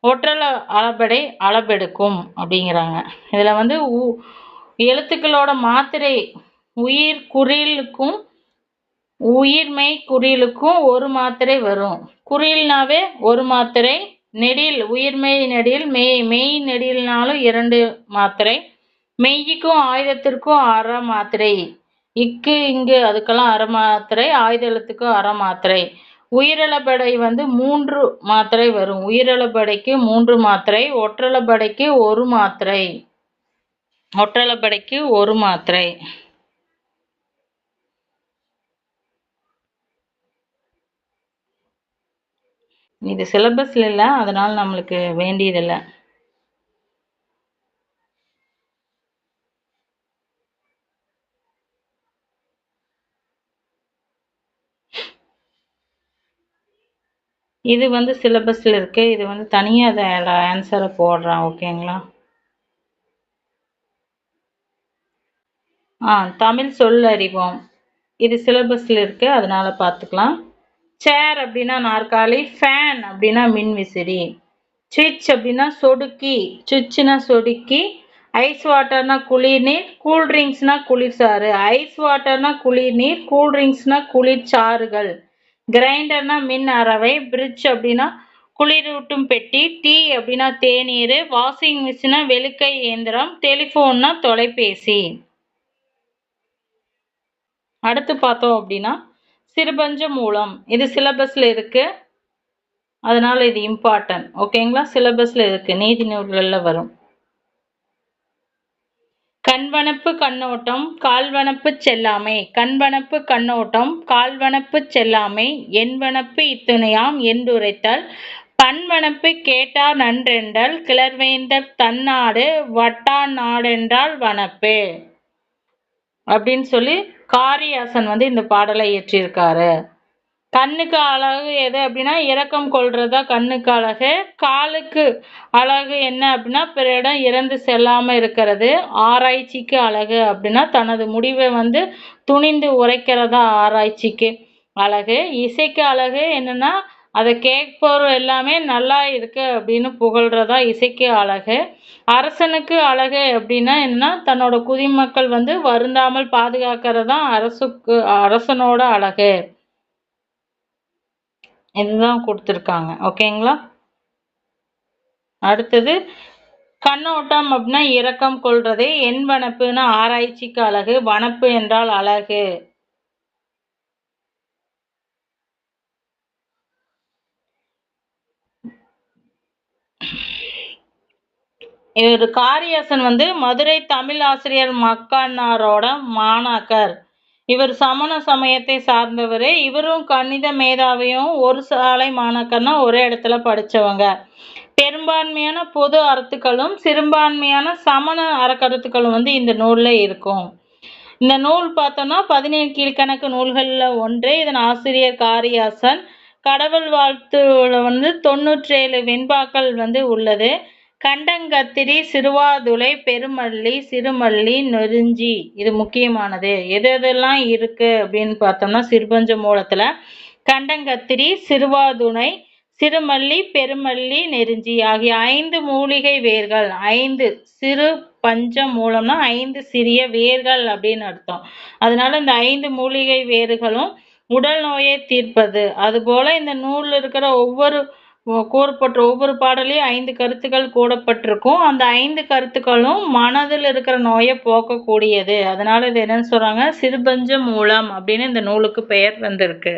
ஒற்றள அளபடை அளபெடுக்கும் அப்படிங்கிறாங்க. இதுல எழுத்துக்களோட மாத்திரை உயிர் குறிலுக்கும் உயிர்மெய் குறிலுக்கும் ஒரு மாத்திரை வரும். குறில்னாவே ஒரு மாத்திரை, நெடில் உயிர்மெய் நெடில் மெய் நெடில்னாலும் 2 மாத்திரை, மெய்யுக்கும் ஆயுதத்திற்கும் அரை மாத்திரை, இக்கு இங்கு அதுக்கெல்லாம் அரை மாத்திரை, ஆயுத எழுத்துக்கும் அரை மாத்திரை. உயிரளபடை 3 மாத்திரை வரும். உயிரளபடைக்கு 3 மாத்திரை, ஒற்றளபடைக்கு 1 மாத்திரை. ஒற்றளபடைக்கு 1 மாத்திரை. இது சிலபஸ்ல இல்லை, அதனால நம்மளுக்கு வேண்டியதில்லை. இது சிலபஸ்ல இருக்கு. இது தனியா அதை ஆன்சரை போடுறான். ஓகேங்களா? தமிழ் சொல் அறிவோம். இது சிலபஸ்ல இருக்கு, அதனால பார்த்துக்கலாம். சேர் அப்படின்னா நாற்காலி, ஃபேன் அப்படின்னா மின்விசிறி, சுவிட்ச் அப்படின்னா சொடுக்கி, சுவிட்ச்னா சொடுக்கி, ஐஸ் வாட்டர்னா குளிர்நீர், கூல்ட்ரிங்க்ஸ்னா குளிர்சாறு, ஐஸ் வாட்டர்னா குளிர்நீர், கூல்ட்ரிங்க்ஸ்னா குளிர்சாறுகள், கிரைண்டர்னா மின் அரவை, பிரிட்ஜ் அப்படின்னா குளிரூட்டும் பெட்டி, டீ அப்படின்னா தேநீர், வாஷிங் மிஷினா வெளுக்கை இயந்திரம், டெலிஃபோன்னா தொலைபேசி. அடுத்து பார்த்தோம் அப்படின்னா சிறுபஞ்ச மூலம். இது சிலபஸ்ல இருக்கு, அதனால இது இம்பார்ட்டன்ட். ஓகேங்களா? சிலபஸ்ல இருக்கு, நீதி நூல்கள்ல வரும். கண்வனப்பு கண்ணோட்டம் கால்வனப்பு செல்லாமை, கண்வனப்பு கண்ணோட்டம் கால்வனப்பு செல்லாமை, எண்வனப்பு இத்துணையாம் என்றுரைத்தல், பண்வனப்பு கேட்டார் நன்றென்றல், கிளர்வேந்தர் தன்னாடு வட்டான் நாடென்றால் வனப்பு அப்படின்னு சொல்லி காரியாசன் இந்த பாடலை இயற்றியிருக்காரு. கண்ணுக்கு அழகு எது அப்படின்னா இரக்கம் கொள்றதா கண்ணுக்கு அழகு. காலுக்கு அழகு என்ன அப்படின்னா பிறரிடம் இறந்து செல்லாம இருக்கிறது. ஆராய்ச்சிக்கு அழகு அப்படின்னா தனது முடிவை துணிந்து உரைக்கிறதா ஆராய்ச்சிக்கு. அழகு. இசைக்கு அழகு என்னன்னா, அத கேட்போர் எல்லாமே நல்லா இருக்கு அப்படின்னு புகழ்றதா இசைக்கு அழகு. அரசனுக்கு அழகு அப்படின்னா என்னன்னா, தன்னோட குடிமக்கள் வந்து வருந்தாமல் பாதுகாக்கிறது தான் அரசனோட அழகு. இதுதான் குடுத்துருக்காங்க. ஓகேங்களா? அடுத்தது கண்ணோட்டம் அப்படின்னா இரக்கம் கொள்றது. என்வனப்புன்னா ஆராய்ச்சிக்கு அழகு. வனப்பு என்றால் அழகு. இவர் காரியாசன் வந்து மதுரை தமிழ் ஆசிரியர் மக்கனாரோட மாணாக்கர். இவர் சமண சமயத்தை சார்ந்தவர். இவரும் கணித மேதாவியும் ஒரு சாலை மாணாக்கர்னா ஒரே இடத்துல படிச்சவங்க. பெரும்பான்மையான பொது அறத்துக்களும் சிறுபான்மையான சமண அறக்கருத்துக்களும் வந்து இந்த நூல்ல இருக்கும். இந்த நூல் பார்த்தோம்னா 17 கீழ்கணக்கு நூல்கள்ல ஒன்று. இதன் ஆசிரியர் காரியாசன். கடவுள் வாழ்த்துல வந்து 97 வெண்பாக்கள் வந்து உள்ளது. கண்டங்கத்திரி, சிறுவாதுளை, பெருமல்லி, சிறுமல்லி, நெருஞ்சி இது முக்கியமானது. எது எதெல்லாம் இருக்கு அப்படின்னு பார்த்தோம்னா சிறுபஞ்ச மூலத்துல கண்டங்கத்திரி, சிறுவாதுணை, சிறுமல்லி, பெருமல்லி, நெருஞ்சி ஆகிய 5 மூலிகை வேர்கள். 5 சிறு பஞ்ச மூலம்னா 5 சிறிய வேர்கள் அப்படின்னு அர்த்தம். அதனால இந்த 5 மூலிகை வேர்களும் உடல் நோயை தீர்ப்பது. அதுபோல இந்த நூல்ல இருக்கிற கூறப்பட்ட ஒவ்வொரு பாடலையும் 5 கருத்துக்கள் கூறப்பட்டிருக்கும். அந்த 5 கருத்துக்களும் மனதில் இருக்கிற நோயை போக்கக்கூடியது. அதனால இது என்னன்னு சொல்றாங்க, சிறுபஞ்ச மூலம் அப்படின்னு இந்த நூலுக்கு பெயர் வந்திருக்கு.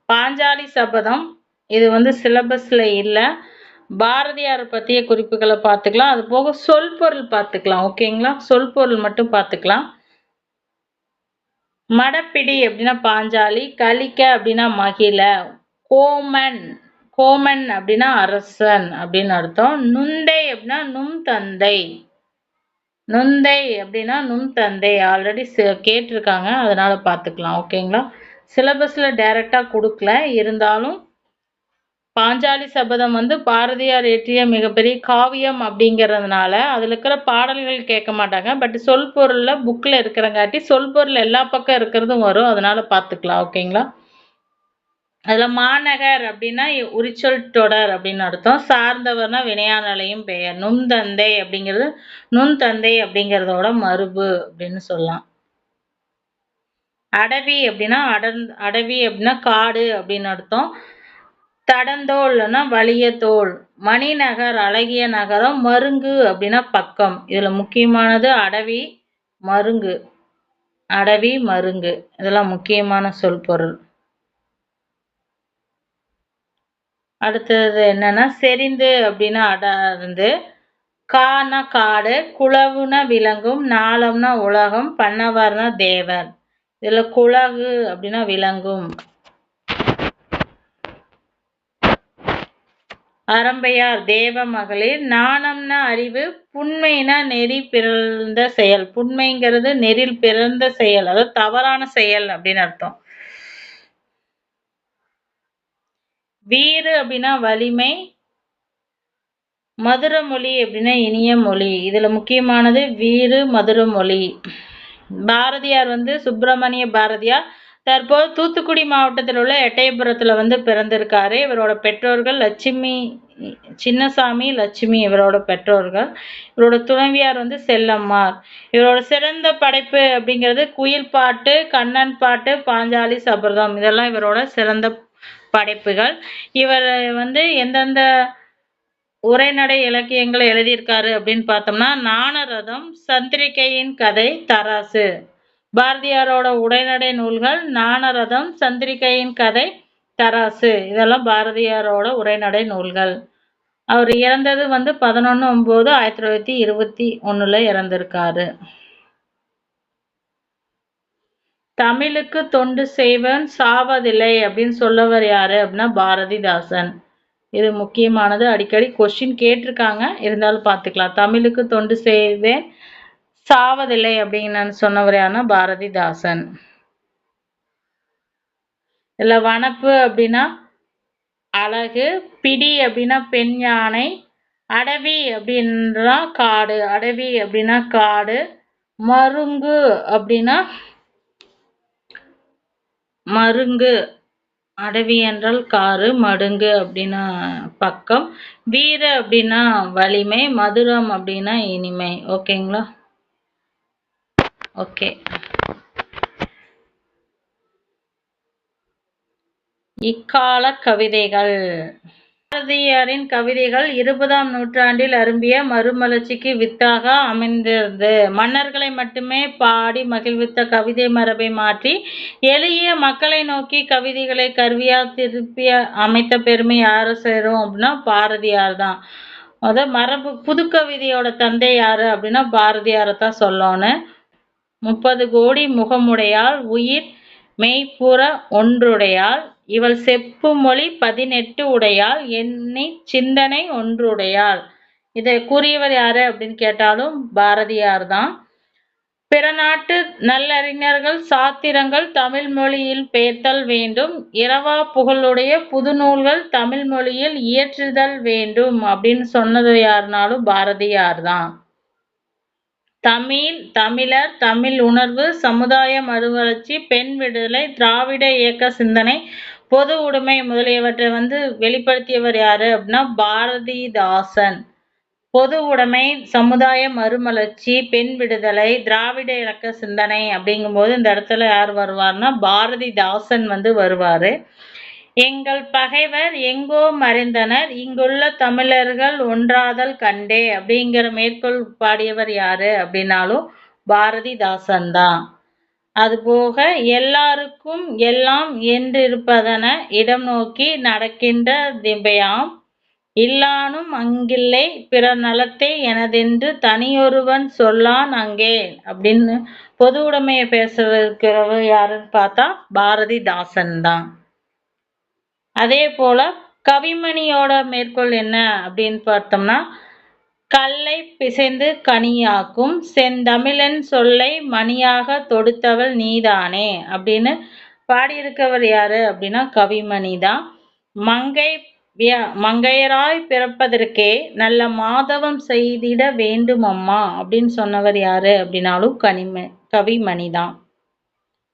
பாஞ்சாலி சபதம் இது வந்து சிலபஸ்ல இல்ல. பாரதியார் பத்திய குறிப்புகளை பார்த்துக்கலாம். அது போக சொல் பொருள் பார்த்துக்கலாம். ஓகேங்களா? சொல் பொருள் மட்டும் பார்த்துக்கலாம். மடப்பிடி அப்படின்னா பாஞ்சாலி, கலிக்க அப்படின்னா மகிழ, கோமன் கோமன் அப்படின்னா அரசன் அப்படின்னு அர்த்தம். நுந்தை அப்படின்னா நும் தந்தை. நுந்தை அப்படின்னா நும் தந்தை ஆல்ரெடி கேட்டிருக்காங்க. அதனால பார்த்துக்கலாம். ஓகேங்களா? சிலபஸ்ல டைரக்டா கொடுக்கல. இருந்தாலும் பாஞ்சாலி சபதம் வந்து பாரதியார் இயற்றிய மிகப்பெரிய காவியம் அப்படிங்கிறதுனால அதில் இருக்கிற பாடல்கள் கேட்க மாட்டாங்க. பட் சொல் பொருள்ல புக்கில் இருக்கிறங்காட்டி சொல் பொருள் எல்லா பக்கம் இருக்கிறதும் வரும். அதனால பார்த்துக்கலாம். ஓகேங்களா? அதில் மாநகர் அப்படின்னா உரிச்சொல் தொடர் அப்படின்னு அர்த்தம். சார்ந்தவர்னா வினையாளனையும் பெயர். நுண்தந்தை அப்படிங்கிறது நுண்தந்தை அப்படிங்கிறதோட மரபு அப்படின்னு சொல்லலாம். அடவி அப்படின்னா அடவி அப்படின்னா காடு அப்படின்னு அர்த்தம். தடந்தோல்னா வலிய தோல். மணிநகர் அழகிய நகரம். மருங்கு அப்படின்னா பக்கம். இதுல முக்கியமானது அடவி, மருங்கு. அடவி, மருங்கு இதெல்லாம் முக்கியமான சொல் பொருள். அடுத்தது என்னன்னா செறிந்து அப்படின்னா அடர்ந்து. கானா காடு, குளவுனா விலங்கும், நாளம்னா உலகம், பண்ணவர்னா தேவர். இதுல குலகு அப்படின்னா விலங்கும். அறம்பையார் தேவ மகளிர். நாணம்னா அறிவு, புண்மைனா நெறி பிறந்த செயல். புண்மைங்கிறது நெறில் பிறந்த செயல், அதாவது தவறான செயல் அப்படின்னு அர்த்தம். வீறு அப்படின்னா வலிமை. மதுர மொழி அப்படின்னா இனிய மொழி. இதுல முக்கியமானது வீறு, மதுர மொழி. பாரதியார் வந்து சுப்பிரமணிய பாரதியார் தற்போது தூத்துக்குடி மாவட்டத்தில் உள்ள எட்டயபுரத்துல வந்து பிறந்திருக்காரு. இவரோட பெற்றோர்கள் லட்சுமி சின்னசாமி, லட்சுமி இவரோட பெற்றோர்கள். இவரோட துணைவியார் வந்து செல்லம்மார். இவரோட சிறந்த படைப்பு அப்படிங்கிறது குயில் பாட்டு, கண்ணன் பாட்டு, பாஞ்சாலி சபதம் இதெல்லாம் இவரோட சிறந்த படைப்புகள். இவர் வந்து எந்தெந்த உரைநடை இலக்கியங்களை எழுதியிருக்காரு அப்படின்னு பார்த்தோம்னா ஞானரதம், சந்திரிகையின் கதை, தராசு. பாரதியாரோட உரைநடை நூல்கள் ஞானரதம், சந்திரிகையின் கதை, தராசு இதெல்லாம் பாரதியாரோட உரைநடை நூல்கள். அவர் இறந்தது வந்து 11/9/1921 இறந்திருக்காரு. தமிழுக்கு தொண்டு செய்வன் சாவதில்லை அப்படின்னு சொல்லவர் யாரு அப்படின்னா பாரதிதாசன். இது முக்கியமானது. அடிக்கடி கொஸ்டின் கேட்டிருக்காங்க. இருந்தாலும் பார்த்துக்கலாம். தமிழுக்கு தொண்டு செய்வேன் சாவதில்லை அப்படின்னு சொன்னவர் யாருன்னா பாரதிதாசன். இதுல வனப்பு அப்படின்னா அழகு, பிடி அப்படின்னா பெண் யானை, அடவி அப்படின்றா காடு. அடவி அப்படின்னா காடு, மருங்கு அப்படின்னா மருங்கு, அடவி என்றால் காரு, மடுங்கு அப்படின்னா பக்கம், வீர அப்படின்னா வலிமை, மதுரம் அப்படின்னா இனிமை. ஓகேங்களா? ஓகே. இக்கால கவிதைகள். பாரதியாரின் கவிதைகள் 20ஆம் நூற்றாண்டில் அரும்பிய மறுமலர்ச்சிக்கு வித்தாக அமைந்தது. மன்னர்களை மட்டுமே பாடி மகிழ்வித்த கவிதை மரபை மாற்றி எளிய மக்களை நோக்கி கவிதைகளை கருவியா திருப்பி அமைத்த பெருமை யாரு சேரும் அப்படின்னா பாரதியார் தான். அதாவது மரபு புதுக்கவிதையோட தந்தை யாரு அப்படின்னா பாரதியாரை தான் சொல்லணும். 30 கோடி முகமுடையாள் உயிர் மெய்ப்புற ஒன்றுடையாள் இவள் செப்பு மொழி 18 உடையாள் எண்ணிச் சிந்தனை ஒன்றுடையாள். இதை கூறியவர் யாரு அப்படின்னு கேட்டாலும் பாரதியார் தான். பிற நாட்டு நல்லறிஞர்கள் சாத்திரங்கள் தமிழ் மொழியில் பெயர்த்தல் வேண்டும், இரவா புகழுடைய புதுநூல்கள் தமிழ் மொழியில் இயற்றுதல் வேண்டும் அப்படின்னு சொன்னது யாருனாலும் பாரதியார் தான். தமிழர், தமிழ் உணர்வு, சமுதாய மறுமலர்ச்சி, பெண் விடுதலை, திராவிட இயக்க சிந்தனை, பொது உடைமை முதலியவற்றை வெளிப்படுத்தியவர் யாரு அப்படின்னா பாரதிதாசன். பொது உடைமை, சமுதாய மறுமலர்ச்சி, பெண் விடுதலை, திராவிட இயக்க சிந்தனை அப்படிங்கும்போது இந்த இடத்துல யார் வருவார்னா பாரதிதாசன் வருவாரு. எங்கள் பகைவர் எங்கோ மறைந்தனர் இங்குள்ள தமிழர்கள் ஒன்றாதல் கண்டே அப்படிங்கிற மேற்கோள் பாடியவர் யாரு அப்படின்னாலும் பாரதிதாசன் தான். அதுபோக எல்லாருக்கும் எல்லாம் என்றிருப்பதன இடம் நோக்கி நடக்கின்ற திபையாம் இல்லானும் அங்கில்லை பிற நலத்தை எனதென்று தனியொருவன் சொல்லான் அங்கே அப்படின்னு பொது உடைமையை பேசுறவர் யாருன்னு பார்த்தா பாரதிதாசன் தான். அதே போல கவிமணியோட மேற்கோள் என்ன அப்படின்னு பார்த்தோம்னா கல்லை பிசைந்து கனியாக்கும் செந்தமிழன் சொல்லை மணியாக தொடுத்தவள் நீதானே அப்படின்னு பாடியிருக்கவர் யாரு அப்படின்னா கவிமணி தான். மங்கையராய் பிறப்பதற்கே நல்ல மாதவம் செய்திட வேண்டும் அம்மா அப்படின்னு சொன்னவர் யாரு அப்படின்னாலும் கவிமணி தான்.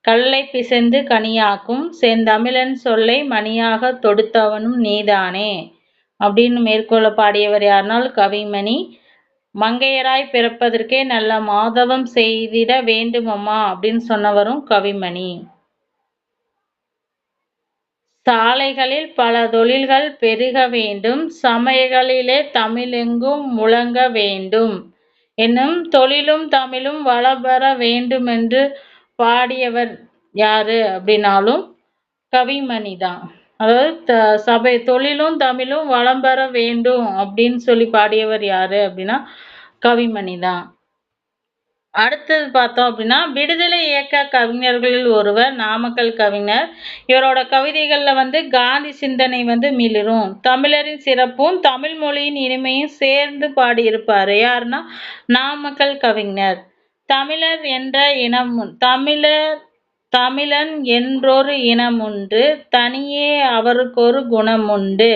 கல்லை பிசைந்து கனியாக்கும் செந்தமிழன் சொல்லை மணியாக தொடுத்தவனும் நீதானே அப்படின்னு மேற்கோள பாடியவர் யாருனால் கவிமணி. மங்கையராய் பிறப்பதற்கே நல்ல மாதவம் செய்திட வேண்டுமம்மா அப்படின்னு சொன்னவரும் கவிமணி. சாலைகளில் பல தொழில்கள் பெருக வேண்டும், சமயங்களிலே தமிழெங்கும் முழங்க வேண்டும் என்னும் தொழிலும் தமிழும் வளம்பெற வேண்டுமென்று பாடியவர் யாரு அப்படின்னாலும் கவிமணி தான். அதாவது தொழிலும் தமிழும் வளம் பெற வேண்டும் அப்படின்னு சொல்லி பாடியவர் யாரு அப்படின்னா கவிமணி தான். அடுத்தது பார்த்தோம் அப்படின்னா விடுதலை இயக்க கவிஞர்களில் ஒருவர் நாமக்கல் கவிஞர். இவரோட கவிதைகள்ல காந்தி சிந்தனை மிளிரும், தமிழரின் சிறப்பும் தமிழ் மொழியின் இனிமையும் சேர்ந்து பாடியிருப்பாரு. யாருன்னா நாமக்கல் கவிஞர். தமிழர் என்ற இனம் தமிழன் என்றொரு இனமுண்டு, தனியே அவருக்கொரு குணமுண்டு,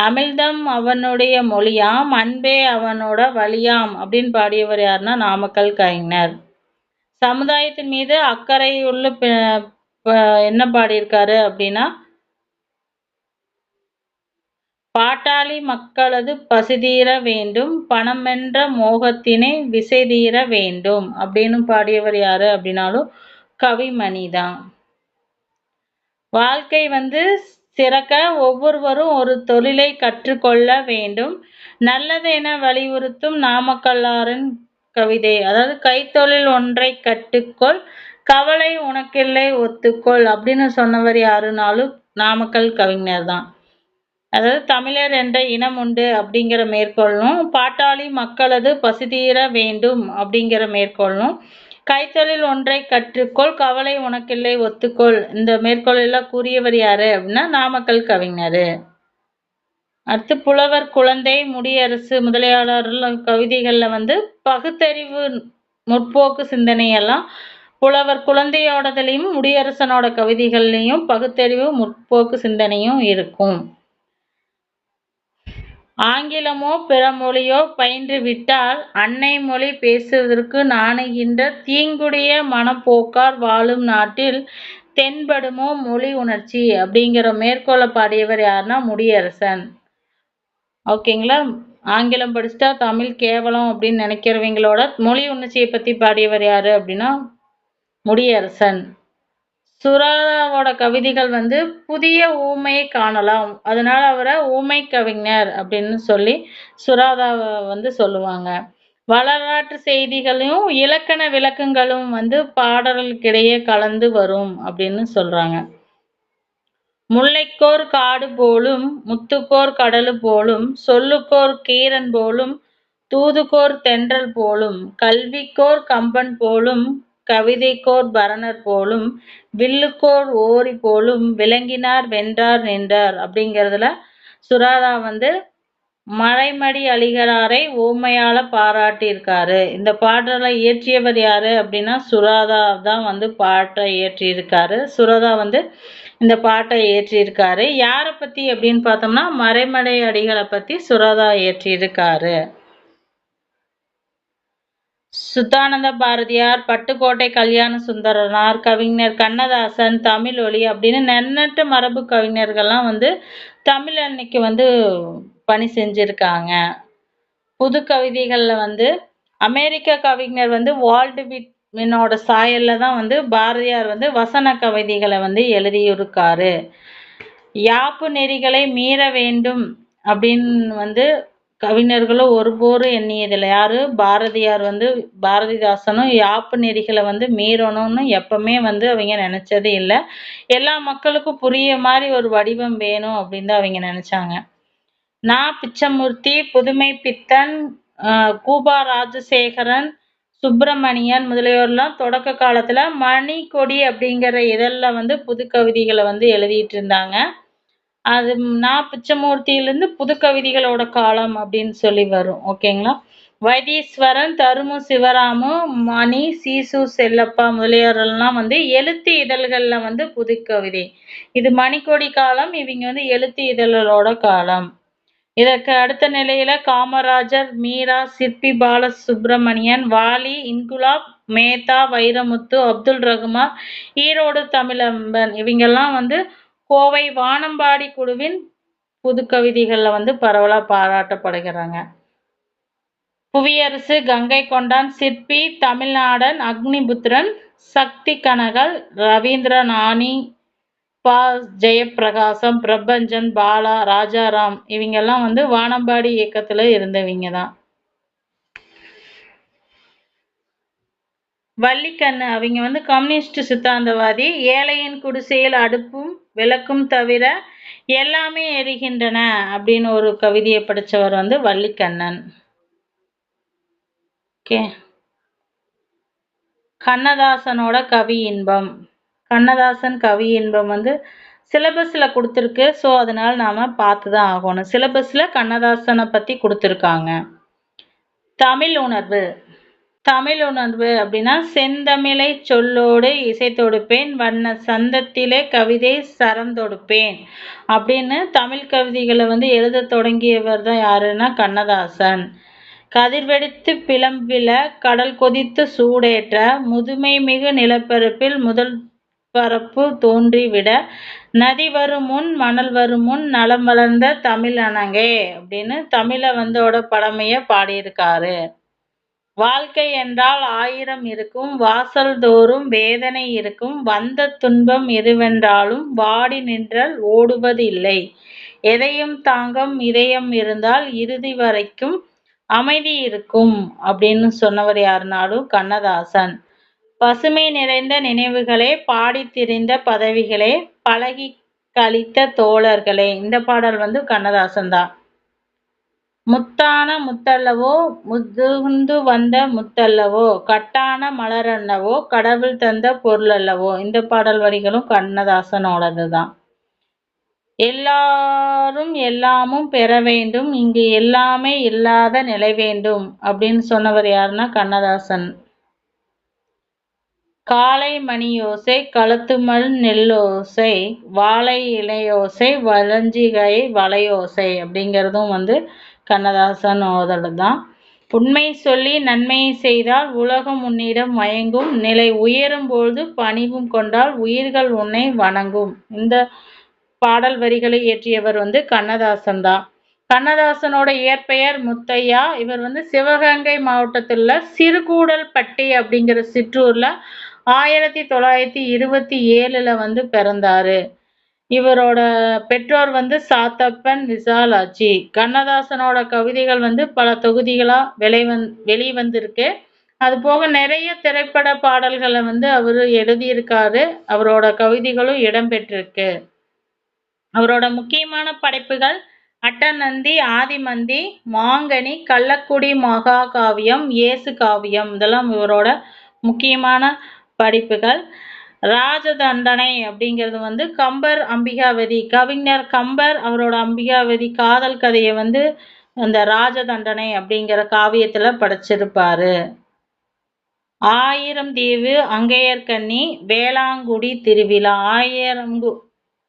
அமிழ்தம் அவனுடைய மொழியாம், அன்பே அவனோட வழியாம் அப்படின்னு பாடியவர் யாருன்னா நாமக்கல் கவிஞர். சமுதாயத்தின் மீது அக்கறை உள்ள என்ன பாடியிருக்காரு அப்படின்னா பாட்டாளி மக்களது பசிதீர வேண்டும், பணமென்ற மோகத்தினை விசை தீர வேண்டும் அப்படின்னு பாடியவர் யாரு அப்படின்னாலும் கவிமணி தான். வாழ்க்கை சிறக்க ஒவ்வொருவரும் ஒரு தொழிலை கற்றுக்கொள்ள வேண்டும், நல்லது என வலியுறுத்தும் நாமக்கல்லாரின் கவிதை. அதாவது கைத்தொழில் ஒன்றை கற்றுக்கொள், கவலை உனக்கில்லை ஒத்துக்கொள் அப்படின்னு சொன்னவர் யாருனாலும் நாமக்கல் கவிஞர் தான். அதாவது தமிழர் என்ற இனம் உண்டு அப்படிங்கிற மேற்கொள்ளும், பாட்டாளி மக்களது பசிதீர வேண்டும் அப்படிங்கிற மேற்கொள்ளும், கைத்தொழில் ஒன்றை கற்றுக்கொள், கவலை உனக்கில்லை ஒத்துக்கொள், இந்த மேற்கோள் எல்லாம் கூறியவர் யாரு அப்படின்னா நாமக்கல் கவிஞர். அடுத்து புலவர் குழந்தை, முடியரசு முதலியாளர்கள் கவிதைகள்ல பகுத்தறிவு முற்போக்கு சிந்தனையெல்லாம் புலவர் குழந்தையோடதுலையும் முடியரசனோட கவிதைகள்லையும் பகுத்தறிவு முற்போக்கு சிந்தனையும் இருக்கும். ஆங்கிலமோ பிற மொழியோ பயின்று விட்டால் அன்னை மொழி பேசுவதற்கு நாணுகின்ற தீங்குடைய மனப்போக்கார் வாழும் நாட்டில் தென்படுமோ மொழி உணர்ச்சி அப்படிங்கிற மேற்கோளை பாடியவர் யாருன்னா முடியரசன். ஓகேங்களா? ஆங்கிலம் படிச்சுட்டா தமிழ் கேவலம் அப்படின்னு நினைக்கிறவங்களோட மொழி உணர்ச்சியை பத்தி பாடியவர் யாரு அப்படின்னா முடியரசன். சுராதாவோட கவிதைகள் வந்து புதிய ஊமையை காணலாம். அதனால அவரை ஊமை கவிஞர் அப்படின்னு சொல்லி சுராதாவை வந்து சொல்லுவாங்க. வரலாற்று செய்திகளையும் இலக்கண விளக்கங்களும் வந்து பாடல்களுக்கிடையே கலந்து வரும் அப்படின்னு சொல்றாங்க. முல்லைக்கோர் காடு போலும் முத்துக்கோர் கடலு போலும் சொல்லுக்கோர் கீரன் போலும் தூதுக்கோர் தென்றல் போலும் கல்விக்கோர் கம்பன் போலும் கவிதைக்கோர் பரணர் போலும் வில்லுக்கோர் ஓரி போலும் விளங்கினார் வென்றார் நின்றார் அப்படிங்கிறதுல சுராதா வந்து மறைமடி அலிகளாரை ஓமையால பாராட்டியிருக்காரு. இந்த பாடலை இயற்றியவர் யாரு அப்படின்னா சுராதா தான் வந்து பாட்டை இயற்றியிருக்காரு. சுராதா வந்து இந்த பாட்டை இயற்றியிருக்காரு. யாரை பத்தி அப்படின்னு பார்த்தோம்னா மறைமடை அடிகளை பத்தி சுராதா இயற்றியிருக்காரு. சுத்தானந்த பாரதியார், பட்டுக்கோட்டை கல்யாண சுந்தரனார், கவிஞர் கண்ணதாசன், தமிழொலி அப்படின்னு எண்ணற்ற மரபு கவிஞர்கள்லாம் வந்து தமிழ் அன்னைக்கு வந்து பணி செஞ்சிருக்காங்க. புது கவிதைகள்ல வந்து அமெரிக்க கவிஞர் வந்து வால்ட் விட்மனோட சாயல்ல தான் வந்து பாரதியார் வந்து வசன கவிதைகளை வந்து எழுதியிருக்காரு. யாப்பு நெறிகளை மீற வேண்டும் அப்படின்னு வந்து கவிஞர்களும் ஒருபோதும் எண்ணியதில்லை. யாரு பாரதியார் வந்து பாரதிதாசனும் யாப்பு நெறிகளை வந்து மீறணும்னு எப்பவுமே வந்து அவங்க நினைச்சது இல்லை. எல்லா மக்களுக்கும் புரிய மாதிரி ஒரு வடிவம் வேணும் அப்படின்னு தான் அவங்க நினைச்சாங்க. பிச்சமூர்த்தி, புதுமை பித்தன், கூபா ராஜசேகரன், சுப்பிரமணியன் முதலியோர்லாம் தொடக்க காலத்துல மணிக்கொடி அப்படிங்கிற இதழில் வந்து புது கவிதைகளை வந்து எழுதிட்டு இருந்தாங்க. அது பிச்சமூர்த்தியிலிருந்து புது கவிதைகளோட காலம் அப்படின்னு சொல்லி வரும். ஓகேங்களா? வைத்தீஸ்வரன், தருமு சிவராமு, மணி, சீசு செல்லப்பா முதலியோரெல்லாம் வந்து எழுத்து இதழ்கள்ல வந்து புது கவிதை. இது மணிக்கொடி காலம். இவங்க வந்து எழுத்து இதழோட காலம். இதற்கு அடுத்த நிலையில காமராஜர், மீரா, சிற்பி பாலசுப்ரமணியன், வாலி, இன்குலாப், மேத்தா, வைரமுத்து, அப்துல் ரகுமான், ஈரோடு தமிழம்பன் இவங்கெல்லாம் வந்து கோவை வானம்பாடி குழுவின் புது கவிதைகள்ல வந்து பரவலா பாராட்டப்படுகிறாங்க. புவியரசு, கங்கை கொண்டான், சிற்பி, தமிழ்நாடன், அக்னிபுத்திரன், சக்தி கனகல், ரவீந்திரநாணி, பா. ஜெயப்பிரகாசம், பிரபஞ்சன், பாலா, ராஜாராம் இவங்கெல்லாம் வந்து வானம்பாடி இயக்கத்துல இருந்தவங்க தான். வள்ளிக்கண்ணு அவங்க வந்து கம்யூனிஸ்ட் சித்தாந்தவாதி. ஏழையின் குடிசையில் அடுப்பும் விளக்கும் தவிர எல்லாமே எரிகின்றன அப்படின்னு ஒரு கவிதையை படிச்சவர் வந்து வள்ளிக்கண்ணன். ஓகே. கண்ணதாசனோட கவி இன்பம். கண்ணதாசன் கவி இன்பம் வந்து சிலபஸில் கொடுத்துருக்கு. ஸோ அதனால நாம் பார்த்து தான் ஆகணும். சிலபஸில் கண்ணதாசனை பற்றி கொடுத்துருக்காங்க. தமிழ் உணர்வு. தமிழ் உணர்வு அப்படின்னா செந்தமிழை சொல்லோடு இசை தொடுப்பேன், வண்ண சந்தத்திலே கவிதை சரந்தொடுப்பேன் அப்படின்னு தமிழ் கவிதைகளை வந்து எழுத தொடங்கியவர் தான் யாருன்னா கண்ணதாசன். கதிர்வெடித்து பிளம்பில கடல் கொதித்து சூடேற்ற முதுமை மிகு நிலப்பரப்பில் முதல் பரப்பு தோன்றிவிட நதி வரும் முன் மணல் வரும் முன் நலம் வளர்ந்த தமிழ் அணங்கே அப்படின்னு தமிழை வந்தோட பழமைய பாடியிருக்காரு. வாழ்க்கை என்றால் 1000 இருக்கும், வாசல் தோறும் வேதனை இருக்கும், வந்த துன்பம் எதுவென்றாலும் வாடி நின்றல் ஓடுவது இல்லை, எதையும் தாங்கும் இதயம் இருந்தால் இறுதி வரைக்கும் அமைதி இருக்கும் அப்படின்னு சொன்னவர் யாருனாலும் கண்ணதாசன். பசுமை நிறைந்த நினைவுகளே, பாடி திரிந்த பதவிகளே, பழகி கழித்த தோழர்களே இந்த பாடல் வந்து கண்ணதாசன் தான். முத்தான முத்தல்லவோ முதுகுந்து வந்த முத்தல்லவோ, கட்டான மலரல்லவோ கடவுள் தந்த பொருளல்லவோ இந்த பாடல் வரிகளும் கண்ணதாசனோடது தான். எல்லாரும் எல்லாமும் பெற வேண்டும், இங்கு எல்லாமே இல்லாத நிலை வேண்டும் அப்படின்னு சொன்னவர் யாருன்னா கண்ணதாசன். காலை மணியோசை, களத்துமல் நெல்லோசை, வாழை இலையோசை, வளஞ்சிகை வளையோசை அப்படிங்கிறதும் வந்து கண்ணதாசன் தான். உண்மை சொல்லி நன்மை செய்தால் உலகம் உன்னிடம் மயங்கும், நிலை உயரும் பொழுது பணிவும் கொண்டால் உயிர்கள் உன்னை வணங்கும். இந்த பாடல் வரிகளை இயற்றியவர் கண்ணதாசன் தான். கண்ணதாசனோட இயற்பெயர் முத்தையா. இவர் சிவகங்கை மாவட்டத்தில் உள்ள சிறுகூடல்பட்டி அப்படிங்கிற சிற்றூர்ல 1927 பிறந்தாரு. இவரோட பெற்றோர் சாத்தப்பன், விசாலாட்சி. கண்ணதாசனோட கவிதைகள் பல தொகுதிகளா வெளிவந்திருக்கு. அது போக நிறைய திரைப்பட பாடல்களை அவரு எழுதியிருக்காரு. அவரோட கவிதைகளும் இடம்பெற்றிருக்கு. அவரோட முக்கியமான படைப்புகள் அட்டநந்தி, ஆதிமந்தி, மாங்கனி, கள்ளக்குடி மகாகாவியம், இயேசு காவியம், இதெல்லாம் இவரோட முக்கியமான படைப்புகள். ராஜதண்டனை அப்படிங்கிறது கம்பர் அம்பிகாவதி, கவிஞர் கம்பர் அவரோட அம்பிகாவதி காதல் கதையை அந்த ராஜதண்டனை அப்படிங்கிற காவியத்துல படைச்சிருப்பாரு. ஆயிரம் தீவு அங்கையர்கண்ணி வேளாங்குடி திருவிழா.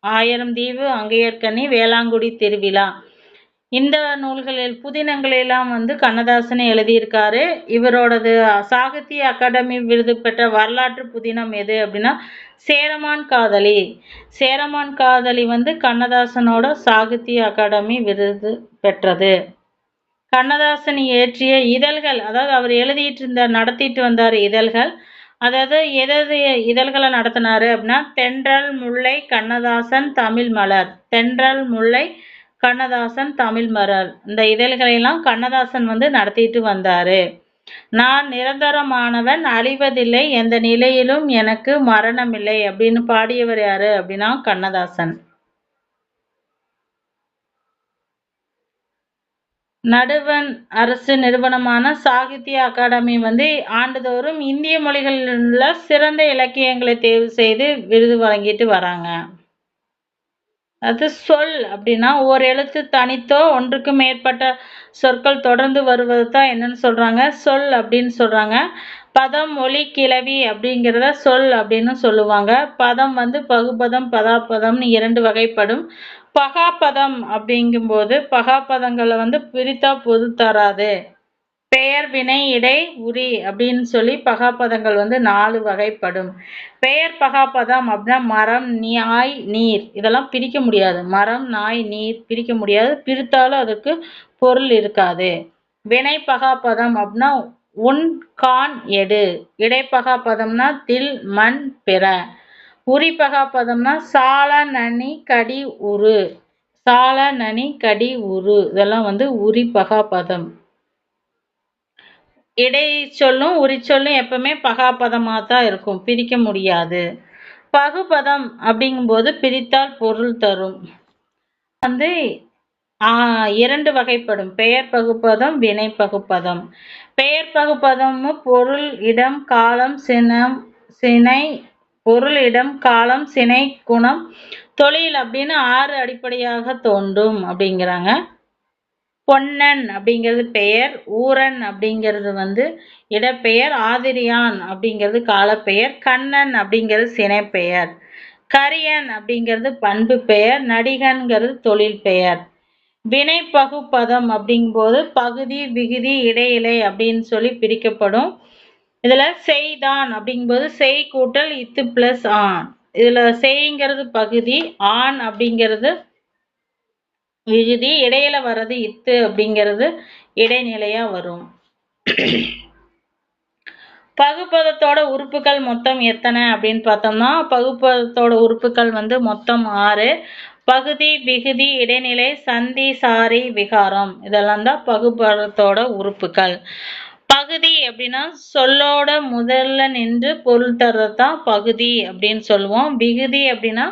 ஆயிரம் தீவு அங்கையர்கண்ணி வேளாங்குடி திருவிழா. இந்த நூல்களில் புதினங்களெல்லாம் கண்ணதாசன் எழுதியிருக்காரு. இவரோடது சாகித்ய அகாடமி விருது பெற்ற வரலாற்று புதினம் எது அப்படின்னா சேரமான் காதலி. சேரமான் காதலி கண்ணதாசனோட சாகித்ய அகாடமி விருது பெற்றது. கண்ணதாசன் இயற்றிய இதழ்கள், அதாவது அவர் நடத்திட்டு வந்தார் இதழ்கள். அதாவது எதாவது இதழ்களை நடத்தினாரு அப்படின்னா தென்றல் முல்லை கண்ணதாசன் தமிழ் மலர், தென்றல் முல்லை கண்ணதாசன் தமிழ் மலர், இந்த இதழ்களையெல்லாம் கண்ணதாசன் நடத்திட்டு வந்தாரு. நான் நிரந்தரமானவன், அழிவதில்லை, எந்த நிலையிலும் எனக்கு மரணமில்லை அப்படின்னு பாடியவர் யாரு அப்படின்னா கண்ணதாசன். நடுவண் அரசு நிறுவனமான சாகித்ய அகாடமி ஆண்டுதோறும் இந்திய மொழிகளில் சிறந்த இலக்கியங்களை தேர்வு செய்து விருது வழங்கிட்டு வராங்க. அது சொல் அப்படின்னா ஓர் எழுத்து தனித்தோ ஒன்றுக்கு மேற்பட்ட சொற்கள் தொடர்ந்து வருவது தான் என்னன்னு சொல்றாங்க, சொல் அப்படின்னு சொல்றாங்க. பதம், மொழி, கிளவி அப்படிங்கிறத சொல் அப்படின்னு சொல்லுவாங்க. பதம் பகுபதம், பதாபதம்னு 2 வகைப்படும். பகாபதம் அப்படிங்கும்போது பகாபதங்களை பிரித்தா பொது தராது. பெயர், வினை, இடை, உரி அப்படின்னு சொல்லி பகாபதங்கள் 4 வகைப்படும். பெயர் பகாபதம் அப்படின்னா மரம், நாய், நீர், இதெல்லாம் பிரிக்க முடியாது. மரம், நாய், நீர் பிரிக்க முடியாது. பிரித்தாலும் அதுக்கு பொருள் இருக்காது. வினை பகாபதம் அப்படின்னா உன், கான், எடு. இடைப்பகாபதம்னா தில், மண், பிற. உரி பகாபதம்னா சால, நனி, கடி, உரு. சால, நனி, கடி, உரு, இதெல்லாம் உரி பகாபதம். இடை சொல்லும் உரி சொல்லும் எப்பவுமே பகாபதமா தான் இருக்கும், பிரிக்க முடியாது. பகுபதம் அப்படிங்கும்போது பிரித்தால் பொருள் தரும். 2 வகைப்படும். பெயர் பகுப்பதம், வினை பகுப்பதம். பெயர் பகுப்பதம் பொருள், இடம், காலம், சினை, பொருள், இடம், காலம், சினை, குணம், தொழில் அப்படின்னு 6 அடிப்படையாக தோன்றும் அப்படிங்கிறாங்க. பொன்னன் அப்படிங்கிறது பெயர், ஊரன் அப்படிங்கிறது இடப்பெயர், ஆதிரியான் அப்படிங்கிறது காலப்பெயர், கண்ணன் அப்படிங்கிறது சினைப்பெயர், கரியன் அப்படிங்கிறது பண்பு பெயர், நடிகன்கிறது தொழில் பெயர். வினை பகுப்பதம் அப்படிங்கும்போது பகுதி, விகுதி, இடையிலை அப்படின்னு சொல்லி பிரிக்கப்படும். இதுல செய்தான் அப்படிங்கும்போது செய் கூட்டல் இத்து பிளஸ் ஆன். இதுல செய்ங்கிறது பகுதி, ஆண் அப்படிங்கிறது விகுதி, இடையில வர்றது இத்து அப்படிங்கிறது இடைநிலையா வரும். பகுப்பதத்தோட உறுப்புகள் மொத்தம் எத்தனை அப்படின்னு பார்த்தோம்னா பகுப்பதத்தோட உறுப்புகள் மொத்தம் 6. பகுதி, விகுதி, இடைநிலை, சந்தி, சாரி, விகாரம், இதெல்லாம் தான் பகுப்பதத்தோட உறுப்புகள். பகுதி அப்படின்னா சொல்லோட முதல்ல நின்று பொருள் தர்றதுதான் பகுதி அப்படின்னு சொல்லுவோம். விகுதி அப்படின்னா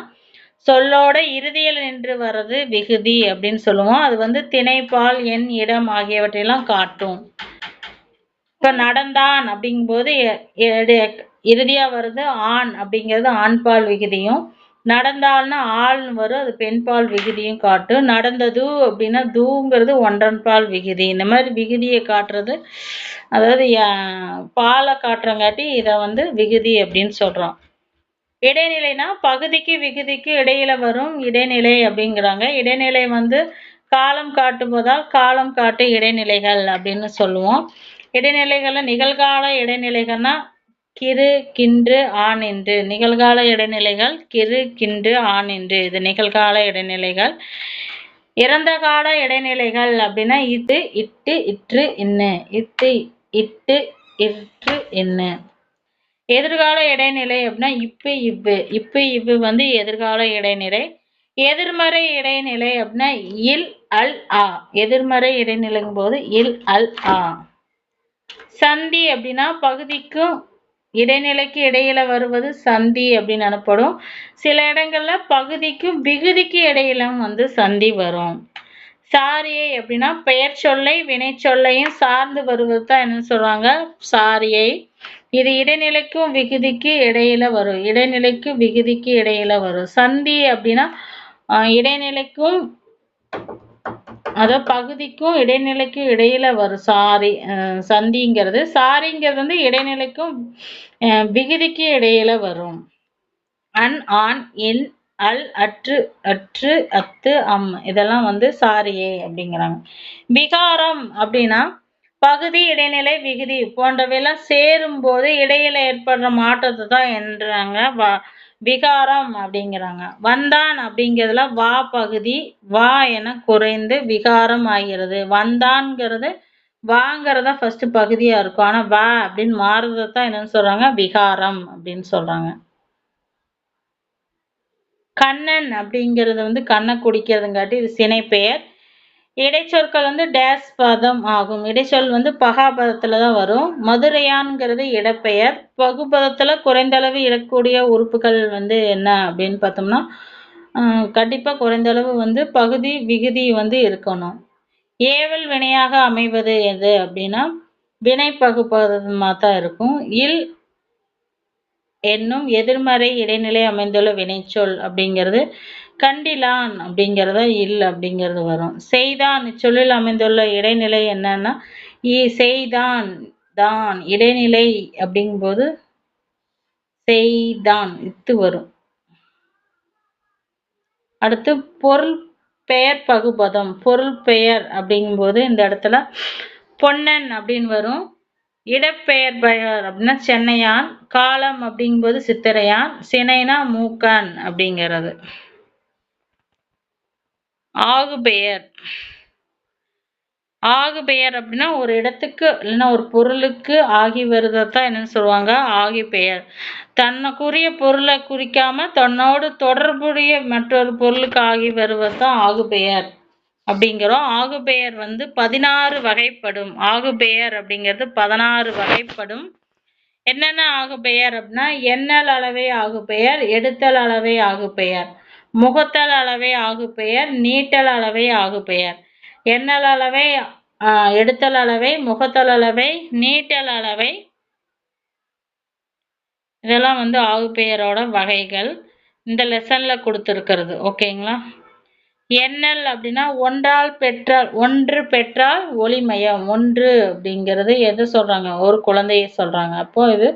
சொல்லோட இறுதியில் நின்று வர்றது விகுதி அப்படின்னு சொல்லுவோம். அது திணை, பால், எண், இடம் ஆகியவற்றையெல்லாம் காட்டும். இப்ப நடந்தான் அப்படிங்கும்போது இறுதியா வருது ஆண் அப்படிங்கிறது ஆண்பால் விகுதியும், நடந்தால்னா ஆள்னு வரும், அது பெண்பால் விகுதியும் காட்டும். நடந்தது அப்படின்னா தூங்கிறது ஒன்றன்பால் விகுதி. இந்த மாதிரி விகுதியை காட்டுறது, அதாவது பாலை காட்டுறங்காட்டி இதை விகுதி அப்படின்னு சொல்றோம். இடைநிலைனா பகுதிக்கு விகுதிக்கு இடையில வரும் இடைநிலை அப்படிங்கிறாங்க. இடைநிலை காலம் காட்டுவதால் காலம் காட்டு இடைநிலைகள் அப்படின்னு சொல்லுவோம். இடைநிலைகள்ல நிகழ்கால இடைநிலைகள்னா கிறு கின்று ஆனின்று. நிகழ்கால இடைநிலைகள் கிறு கின்று ஆனின்று, இது நிகழ்கால இடைநிலைகள். இறந்த கால இடைநிலைகள் அப்படின்னா இது இட்டு இற்று இன்னு, இட்டு இட்டு இற்று இன்னு. எதிர்கால இடைநிலை அப்படின்னா இப்பு இவ்வு. இப்பு இவ்வு வந்து எதிர்கால இடைநிலை. எதிர்மறை இடைநிலை அப்படின்னா இல் அல் ஆ. எதிர்மறை இடைநிலைங்கும் போது இல் அல் ஆ. சந்தி அப்படின்னா பகுதிக்கும் இடைநிலைக்கு இடையில வருவது சந்தி அப்படின்னு எனப்படும். சில இடங்கள்ல பகுதிக்கும் விகுதிக்கு இடையில வந்து சந்தி வரும். சாரியை அப்படின்னா பெயர் சொல்லை வினை சொல்லையும் சார்ந்து வருவது தான் என்ன சொல்றாங்க, சாரியை. இது இடைநிலைக்கும் விகுதிக்கு இடையில வரும். இடைநிலைக்கு விகுதிக்கு இடையில வரும். சந்தி அப்படின்னா இடைநிலைக்கும் அதாவது பகுதிக்கும் இடைநிலைக்கும் இடையில வரும் சந்திங்கிறது. சாரிங்கிறது வந்து இடைநிலைக்கும் விகுதிக்கு இடையில வரும். அன் ஆன் இன் அல் அற்று அற்று அத்து அம் இதெல்லாம் வந்து சாரியை அப்படிங்கிறாங்க. விகாரம் அப்படின்னா பகுதி இடைநிலை விகுதி போன்றவையெல்லாம் சேரும் போது இடையில ஏற்படுற மாற்றத்தை தான் என்றாங்க விகாரம் அப்படிங்கிறாங்க. வந்தான் அப்படிங்கிறதுல வா பகுதி வா என குறைந்து விகாரம் ஆகிறது. வந்தான்ங்கிறது வாங்கிறதா ஃபர்ஸ்ட் பகுதியா இருக்கும். ஆனா வா அப்படின்னு மாறுறதான் என்னன்னு சொல்றாங்க, விகாரம் அப்படின்னு சொல்றாங்க. கண்ணன் அப்படிங்கிறது வந்து கண்ணை குடிக்கிறதுங்காட்டி இது சினைப்பெயர். இடைச்சொற்கள் வந்து டேஸ் பதம் ஆகும். இடைச்சொல் வந்து பகாபதத்துல தான் வரும். மதுரையான்ங்கிறது இடப்பெயர். பகுபதத்துல குறைந்தளவு இடக்கூடிய உறுப்புகள் வந்து என்ன அப்படின்னு பார்த்தோம்னா கண்டிப்பா குறைந்தளவு வந்து பகுதி விகுதி வந்து இருக்கணும். ஏவல் வினையாக அமைவது எது அப்படின்னா வினை பகுபதமாக தான் இருக்கும். இல் என்னும் எதிர்மறை இடைநிலை அமைந்துள்ள வினைச்சொல் அப்படிங்கிறது கண்டிலான் அப்படிங்கிறத இல் அப்படிங்கிறது வரும். செய்தான் இச்சொல்லில் அமைந்துள்ள இடைநிலை என்னன்னா செய்தான் தான். இடைநிலை அப்படிங்கும்போது செய்தான் இத்து வரும். அடுத்து பொருள் பெயர் பகுபதம். பொருள் பெயர் அப்படிங்கும்போது இந்த இடத்துல பொன்னன் அப்படின்னு வரும். இடப்பெயர் பெயர் அப்படின்னா சென்னையான். காலம் அப்படிங்கும்போது சித்திரையான். சினைனா மூக்கன் அப்படிங்கிறது. ஆகு பெயர். ஆகு பெயர் அப்படின்னா ஒரு இடத்துக்கு இல்லைன்னா ஒரு பொருளுக்கு ஆகி வருதான் என்னன்னு சொல்லுவாங்க, ஆகி பெயர். தனக்குரிய பொருளை குறிக்காம தன்னோடு தொடர்புடைய மற்றொரு பொருளுக்கு ஆகி வருவது தான் ஆகு பெயர் அப்படிங்கிறோம். ஆகு பெயர் வந்து 16 வகைப்படும். ஆகு பெயர் அப்படிங்கிறது 16 வகைப்படும். என்னென்ன ஆகு பெயர் அப்படின்னா எண்ணல் அளவை ஆகு பெயர், எடுத்தல் அளவை ஆகு பெயர், முகத்தல் அளவை ஆகு பெயர், நீட்டல் அளவை ஆகு பெயர். எண்ணல் அளவை, எடுத்தல் அளவை, முகத்தல் அளவை, நீட்டல் அளவை, இதெல்லாம் வந்து ஆகு பெயரோட வகைகள் இந்த லெசன்ல கொடுத்துருக்கிறது. ஓகேங்களா. எண்ணல் அப்படின்னா ஒன்று பெற்றால் ஒளிமயம். ஒன்று அப்படிங்கிறது எது சொல்றாங்க, ஒரு குழந்தைய சொல்றாங்க. அப்போ இது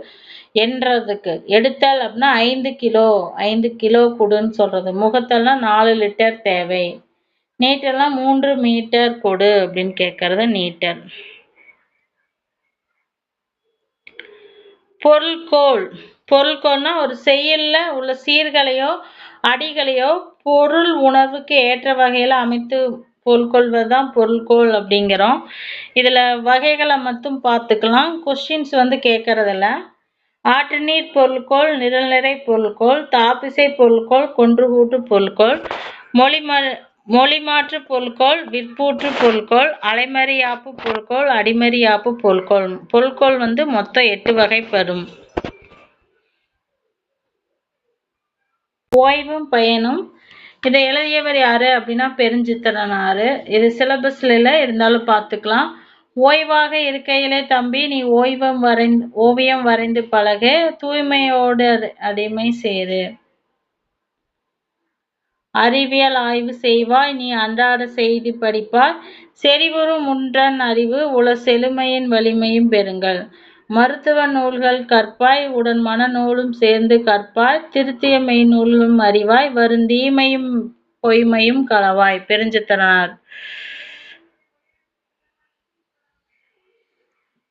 என்றதுக்கு. எடுத்தல் அப்படின்னா 5 கிலோ கொடுன்னு சொல்றது. முகத்தல்னா 4 லிட்டர் தேவை. நீட்டல்னா 3 மீட்டர் கொடு அப்படின்னு கேட்கறது நீட்டல். பொருள்கோள். பொருள்கோள்னா ஒரு செயல்ல உள்ள சீர்களையோ அடிகளையோ பொருள் உணர்வுக்கு ஏற்ற வகையில அமைத்து பொருள்கொள்வதுதான் பொருள்கோள் அப்படிங்கிறோம். இதுல வகைகளை மட்டும் பார்த்துக்கலாம். கொஸ்டின்ஸ் வந்து கேட்கறதில்ல. ஆற்று நீர் பொருள்கோள், நிரல்நிறை பொருள்கோள், தாப்பிசை பொருள்கோள், கொன்றுகூட்டு பொருள்கோள், மொழிமாற்று பொருள்கோள், விற்பூற்று பொருள்கோள், அலைமறியாப்பு பொருள்கோள், அடிமறியாப்பு பொருள்கோள். பொருள்கோள் வந்து மொத்தம் 8 வகைப்படும். ஓய்வும் பயனும். இதை எழுதியவர் யாரு அப்படின்னா பெருஞ்சித்திரனாரு. இது சிலபஸ்ல இல்லை, இருந்தாலும் பார்த்துக்கலாம். ஓய்வாக இருக்கையிலே தம்பி நீ ஓவியம் வரைந்து பழகு, தூய்மையோடு அடிமை சேரு. அறிவியல் ஆய்வு செய்வாய், நீ அன்றாட செய்தி படிப்பாய், செறிவுறும் உன்றன் அறிவு உள செழுமையின் வலிமையும் பெறுங்கள். மருத்துவ நூல்கள் கற்பாய், உடன் மன நூலும் சேர்ந்து கற்பாய், திருத்திய மெய் நூலும் அறிவாய், வருந்தீமையும் பொய்மையும் களவாய். பெருஞ்சித்திரனார்.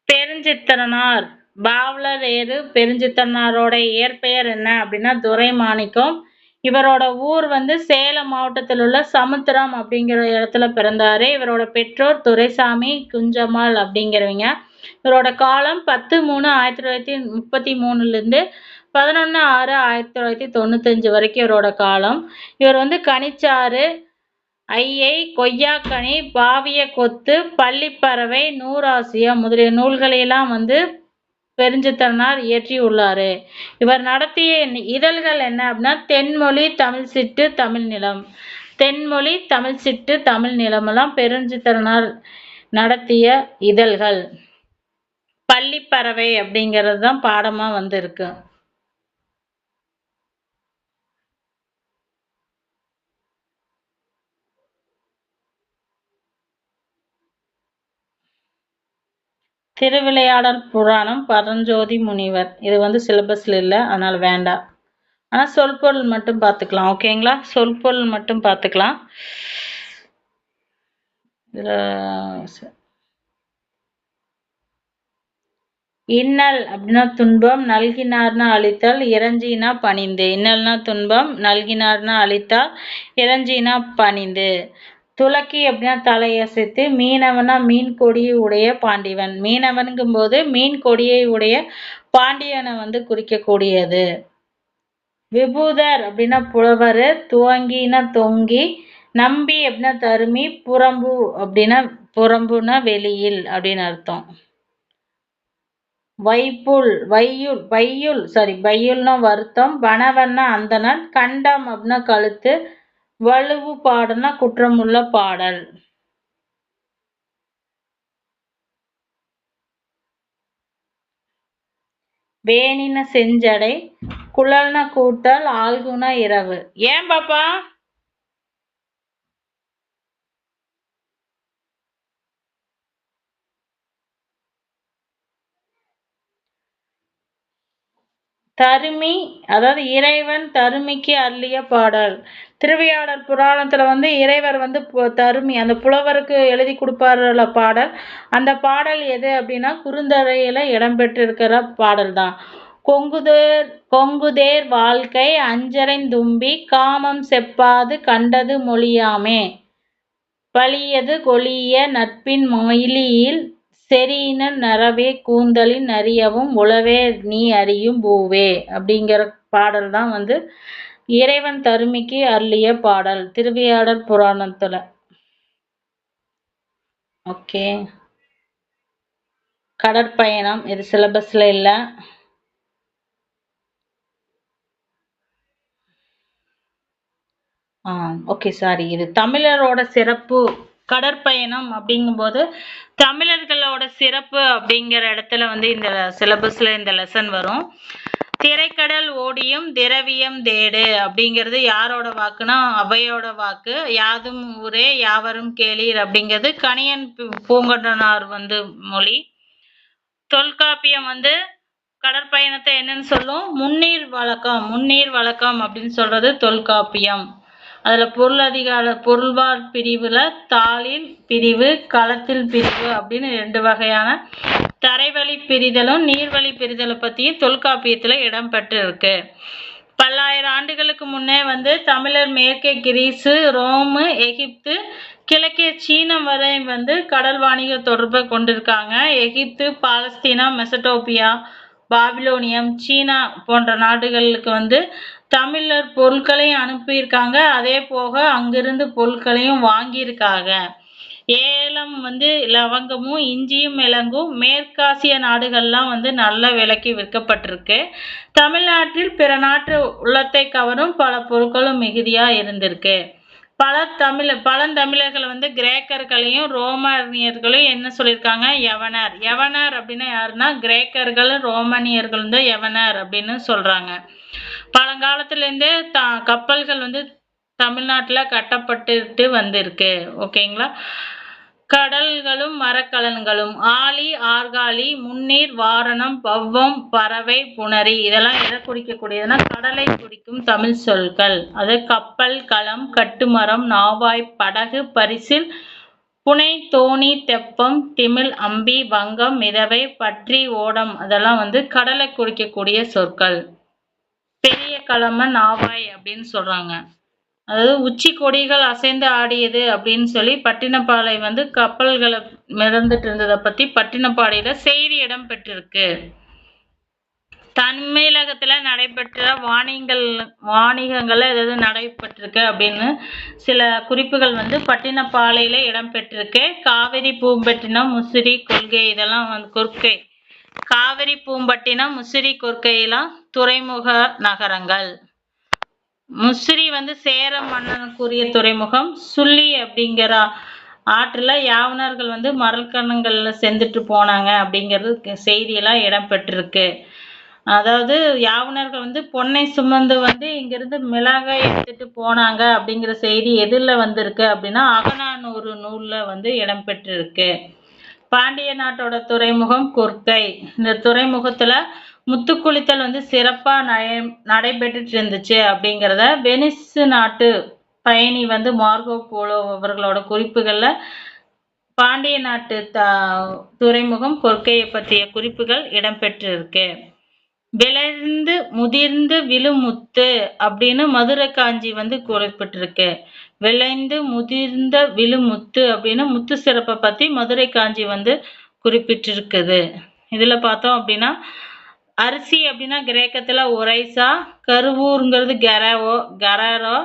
பெருஞ்சித்திரனார் பாவலர் ஏறு பெருஞ்சித்திரனாரோட இயற்பெயர் என்ன அப்படின்னா துரைமாணிக்கம். இவரோட ஊர் வந்து சேலம் மாவட்டத்தில் உள்ள சமுத்திரம் அப்படிங்கிற இடத்துல பிறந்தாரு. இவரோட பெற்றோர் துரைசாமி குஞ்சம்மாள் அப்படிங்கிறவங்க. இவரோட காலம் 10/3/1933 11/6/1995 வரைக்கும் இவரோட காலம். இவர் வந்து கனிச்சாறு, ஐயை, கொய்யாக்கனி, பாவிய கொத்து, பள்ளிப்பறவை, நூறாசியா முதலிய நூல்களையெல்லாம் வந்து பெருஞ்சித்திரனார் இயற்றியுள்ளாரு. இவர் நடத்திய இதழ்கள் என்ன அப்படின்னா தென்மொழி, தமிழ் சிட்டு, தமிழ் நிலம். தென்மொழி, தமிழ் சிட்டு, தமிழ் நிலம் எல்லாம் பெருஞ்சித்திரனார் நடத்திய இதழ்கள். பள்ளிப்பறவை அப்படிங்கிறது தான் பாடமா வந்து இருக்கு. திருவிளையாடல் புராணம் பரஞ்சோதி முனிவர். இது வந்து சிலபஸ்ல இல்லை, அதனால வேண்டாம். ஆனால் சொற்பொருள் மட்டும் பார்த்துக்கலாம். ஓகேங்களா? சொற்பொருள் மட்டும் பார்த்துக்கலாம். இதில் இன்னல் அப்படின்னா துன்பம், நல்கினார்னா அழித்தல், இறைஞ்சினா பணிந்து. இன்னல்னா துன்பம், நல்கினார்னா அழித்தால், இறைஞ்சினா பணிந்து. துலக்கி அப்படின்னா தலையசைத்து, மீனவனா மீன் கொடியை உடைய பாண்டியவன். மீனவனுங்கும் போது மீன் கொடியை உடைய பாண்டியனை வந்து குறிக்கக்கூடியது. விபூதர் அப்படின்னா புலவர், துவங்கினா தொங்கி, நம்பி அப்படின்னா தருமி, புறம்பு அப்படின்னா புறம்புனா வெளியில் அப்படின்னு அர்த்தம். பையுள்னா வருத்தம், வனவன்னா அந்தணன், கண்டம் அப்படின்னா கழுத்து, வலுவு பாடல்னா குற்றமுள்ள பாடல். வேணின செஞ்சடை, குழல்னா கூட்டல், ஆள்குனா இரவு. ஏன் பாப்பா? தருமி அதாவது இறைவன் தருமிக்கு அருளிய பாடல். திருவிளையாடல் புராணத்துல வந்து இறைவர் வந்து தருமி அந்த புலவருக்கு எழுதி கொடுப்பாருல பாடல். அந்த பாடல் எது அப்படின்னா குறுந்தொகையில இடம்பெற்றிருக்கிற பாடல் தான். கொங்குதேர் வாழ்க்கை அஞ்சரைந்தும்பி, காமம் செப்பாது கண்டது மொழியாமே, பழியது கொளிய நட்பின் மொழியில், செறியின நரவே கூந்தலின் அறியவும், உளவே நீ அறியும் பூவே அப்படிங்கிற பாடல் தான் வந்து இறைவன் தருமிக்கு அருளிய பாடல் திருவிளையாடல் புராணத்துல. ஓகே. கடற்பயணம் இது சிலபஸ்ல இல்ல. ஓகே சாரி, இது தமிழரோட சிறப்பு. கடற்பயணம் அப்படிங்கும்போது தமிழர்களோட சிறப்பு அப்படிங்கிற இடத்துல வந்து இந்த சிலபஸ்ல இந்த லெசன் வரும். திரைக்கடல் ஓடியும் திரவியம் தேடு அப்படிங்கிறது யாரோட வாக்குனா அவையோட வாக்கு. யாதும் ஊரே யாவரும் கேளீர் அப்படிங்கிறது கணியன் பூங்கொன்றனார் வந்து மொழி. தொல்காப்பியம் வந்து கடற்பயணத்தை என்னன்னு சொல்லும்? முன்னீர் வழக்கம் அப்படின்னு சொல்றது தொல்காப்பியம். அதுல பொருள்வார் பிரிவுல தாளில் பிரிவு, களத்தில் பிரிவு அப்படின்னு 2 வகையான தரைவழி பிரிதலும் நீர்வழி பிரிதலை பத்தியும் தொல்காப்பியத்துல இடம்பெற்று இருக்கு. பல்லாயிரம் ஆண்டுகளுக்கு முன்னே வந்து தமிழர் மேற்கே கிரீசு, ரோமு, எகிப்து, கிழக்கே சீனம் வரை வந்து கடல் வாணிக தொடர்பை கொண்டிருக்காங்க. எகிப்து, பாலஸ்தீனா, மெசடோப்பியா, பாபிலோனியம், சீனா போன்ற நாடுகளுக்கு வந்து தமிழர் பொருட்களையும் அனுப்பியிருக்காங்க. அதே போக அங்கிருந்து பொருட்களையும் வாங்கியிருக்காங்க. ஏலம் வந்து லவங்கமும் இஞ்சியும் மிளகும் மேற்காசிய நாடுகள்லாம் வந்து நல்ல விலைக்கு விற்கப்பட்டிருக்கு. தமிழ்நாட்டில் பிற நாட்டு உள்ளத்தை கவரும் பல பொருட்களும் மிகுதியா இருந்திருக்கு. பழந்தமிழர்கள் வந்து கிரேக்கர்களையும் ரோமானியர்களையும் என்ன சொல்லியிருக்காங்க? யவனர் அப்படின்னா யாருன்னா கிரேக்கர்களும் ரோமானியர்களும் தான் யவனர் அப்படின்னு சொல்றாங்க. பழங்காலத்திலேருந்தே கப்பல்கள் வந்து தமிழ்நாட்டில் கட்டப்பட்டுட்டு வந்திருக்கு. ஓகேங்களா? கடல்களும் மரக்கலன்களும். ஆழி, ஆர்காலி, முன்னீர், வாரணம், பவ்வம், பறவை, புணரி. இதெல்லாம் எதை குறிக்கக்கூடியதுன்னா கடலை குறிக்கும் தமிழ் சொற்கள். அது கப்பல், களம், கட்டுமரம், நாவாய், படகு, பரிசில், புனை, தோணி, தெப்பம், திமில், அம்பி, வங்கம், மிதவை, பற்றி, ஓடம். அதெல்லாம் வந்து கடலை குறிக்கக்கூடிய சொற்கள். பெரிய களம நாவாய் அப்படின்னு சொல்றாங்க. அதாவது உச்சி கொடிகள் அசைந்து ஆடியது அப்படின்னு சொல்லி பட்டினப்பாலை வந்து கப்பல்களை மிதந்துட்டு இருந்ததை பத்தி பட்டினப்பாடியில செய்தி இடம் பெற்றிருக்கு. தமிழகத்துல நடைபெற்ற வாணிகங்கள்ல எதாவது நடைபெற்றிருக்கு அப்படின்னு சில குறிப்புகள் வந்து பட்டினப்பாலையில இடம்பெற்றிருக்கு. காவிரி, பூம்பட்டினம், முசிறி, கொள்கை இதெல்லாம் வந்து கொற்கை. காவிரி, பூம்பட்டினம், முசிறி, கொற்கையெல்லாம் துறைமுக நகரங்கள். முசிறி வந்து சேர மன்னனுக்குரிய துறைமுகம். சுள்ளி அப்படிங்கிற ஆற்றுல யாவனர்கள் வந்து மரக்கணங்கள்ல செஞ்சுட்டு போனாங்க அப்படிங்கிறது செய்தியெல்லாம் இடம்பெற்றிருக்கு. அதாவது யாவனர்கள் வந்து பொன்னை சுமந்து வந்து இங்கிருந்து மிளகாய் எடுத்துட்டு போனாங்க அப்படிங்கிற செய்தி எதுல வந்திருக்கு அப்படின்னா அகநானூறு நூல்ல வந்து இடம்பெற்றிருக்கு. பாண்டிய நாட்டோட துறைமுகம் கொற்கை. இந்த துறைமுகத்துல முத்துக்குளித்தல் வந்து சிறப்பா நடைபெற்றுட்டு இருந்துச்சு அப்படிங்கிறத வெனிஸ் நாட்டு பயணி வந்து மார்கோ போலோ அவர்களோட குறிப்புகள்ல பாண்டிய நாட்டு துறைமுகம் கொற்கையை பற்றிய குறிப்புகள் இடம்பெற்றிருக்கு. விளைந்து முதிர்ந்து விழுமுத்து அப்படின்னு மதுரை காஞ்சி வந்து குறிப்பிட்டிருக்கு. விளைந்து முதிர்ந்த விழுமுத்து அப்படின்னு முத்து சிறப்பை பத்தி மதுரை காஞ்சி வந்து குறிப்பிட்டிருக்குது. இதுல பார்த்தோம் அப்படின்னா அரிசி அப்படின்னா கிரேக்கத்துல ஒரைசா, கருவூருங்கிறது கெரரோ,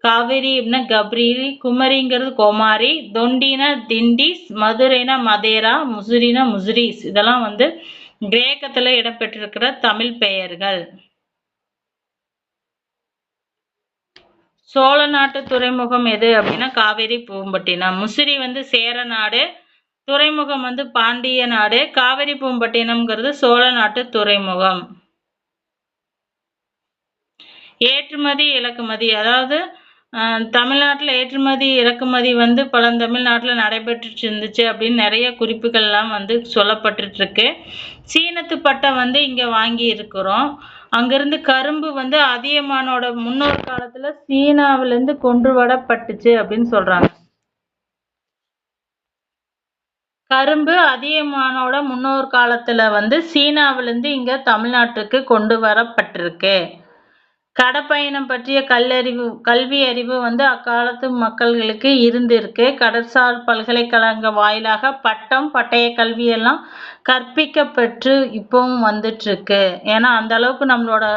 காவிரி அப்படின்னா கப்ரீரி, குமரிங்கிறது கொமாரி, தொண்டினா திண்டிஸ், மதுரைனா மதேரா, முசிறினா முசிரிஸ். இதெல்லாம் வந்து கிரேக்கத்துல இடம்பெற்றிருக்கிற தமிழ் பெயர்கள். சோழ நாட்டு துறைமுகம் எது அப்படின்னா காவிரி, பூம்பட்டினம். முசிறி வந்து சேர நாடு, துறைமுகம் வந்து பாண்டிய நாடு. காவிரி, பூம்பட்டினம்ங்கிறது சோழ நாட்டு துறைமுகம். ஏற்றுமதி, இறக்குமதி. அதாவது தமிழ்நாட்டில் ஏற்றுமதி இறக்குமதி வந்து பழந்தமிழ்நாட்டில் நடைபெற்றுட்டு இருந்துச்சு அப்படின்னு நிறைய குறிப்புகள்லாம் வந்து சொல்லப்பட்டுட்டு இருக்கு. சீனத்து பட்டை வந்து இங்கே வாங்கி இருக்கிறோம். அங்கிருந்து கரும்பு வந்து அதியமானோட முன்னோர் காலத்துல சீனாவிலிருந்து கொண்டு வரப்பட்டுச்சு அப்படின்னு சொல்றாங்க. கரும்பு அதியமானோட முன்னோர் காலத்துல வந்து சீனாவிலிருந்து இங்க தமிழ்நாட்டுக்கு கொண்டு வரப்பட்டிருக்கு. கடற்பயணம் பற்றிய கல்வி அறிவு வந்து அக்காலத்து மக்கள்களுக்கு இருந்திருக்கு. கடற்சார் பல்கலைக்கழக வாயிலாக பட்டம், பட்டய கல்வி எல்லாம் கற்பிக்கப்பெற்று இப்பவும் வந்துட்டு இருக்கு. ஏன்னா அந்த அளவுக்கு நம்மளோட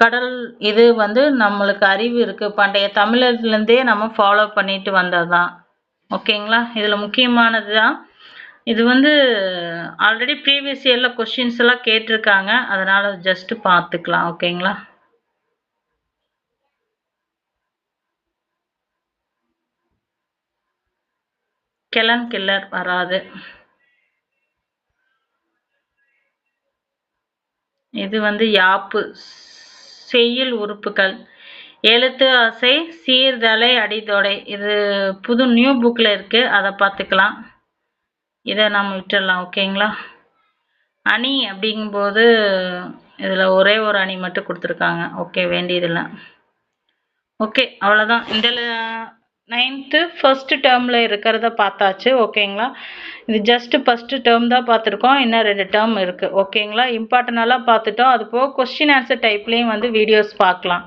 கடல் இது வந்து நம்மளுக்கு அறிவு இருக்கு. பண்டைய தமிழர்லேருந்தே நம்ம ஃபாலோ பண்ணிட்டு வந்ததுதான். ஓகேங்களா? இதுல முக்கியமானது தான். இது வந்து ஆல்ரெடி ப்ரீவியஸ் இயர்ல கொஸ்டின்ஸ் எல்லாம் கேட்டிருக்காங்க. அதனால ஜஸ்ட் பார்த்துக்கலாம். ஓகேங்களா? கெலன் கில்லர் வராது. இது வந்து யாப்பு. செய்யுள் உறுப்புகள். எழுத்து ஆசை, சீர்தலை, அடிதொடை. இது புது நியூ புக்கில் இருக்கு. அதை பார்த்துக்கலாம். இதை நம்ம விட்டுடலாம். ஓகேங்களா? அணி அப்படிங்கும்போது இதில் ஒரே ஒரு அணி மட்டும் கொடுத்துருக்காங்க. ஓகே, வேண்டியதில்லை. ஓகே, அவ்வளோதான். இந்த 9th ஃபர்ஸ்ட் டேர்மில் இருக்கிறத பார்த்தாச்சு. ஓகேங்களா? இது ஜஸ்ட் ஃபர்ஸ்ட் டேர்ம் தான் பார்த்துருக்கோம். இன்னும் 2 டேர்ம் இருக்குது. ஓகேங்களா? இம்பார்ட்டனெல்லாம் பார்த்துட்டோம். அது போக கொஸ்டின் ஆன்சர் டைப்லேயும் வந்து வீடியோஸ் பார்க்கலாம்.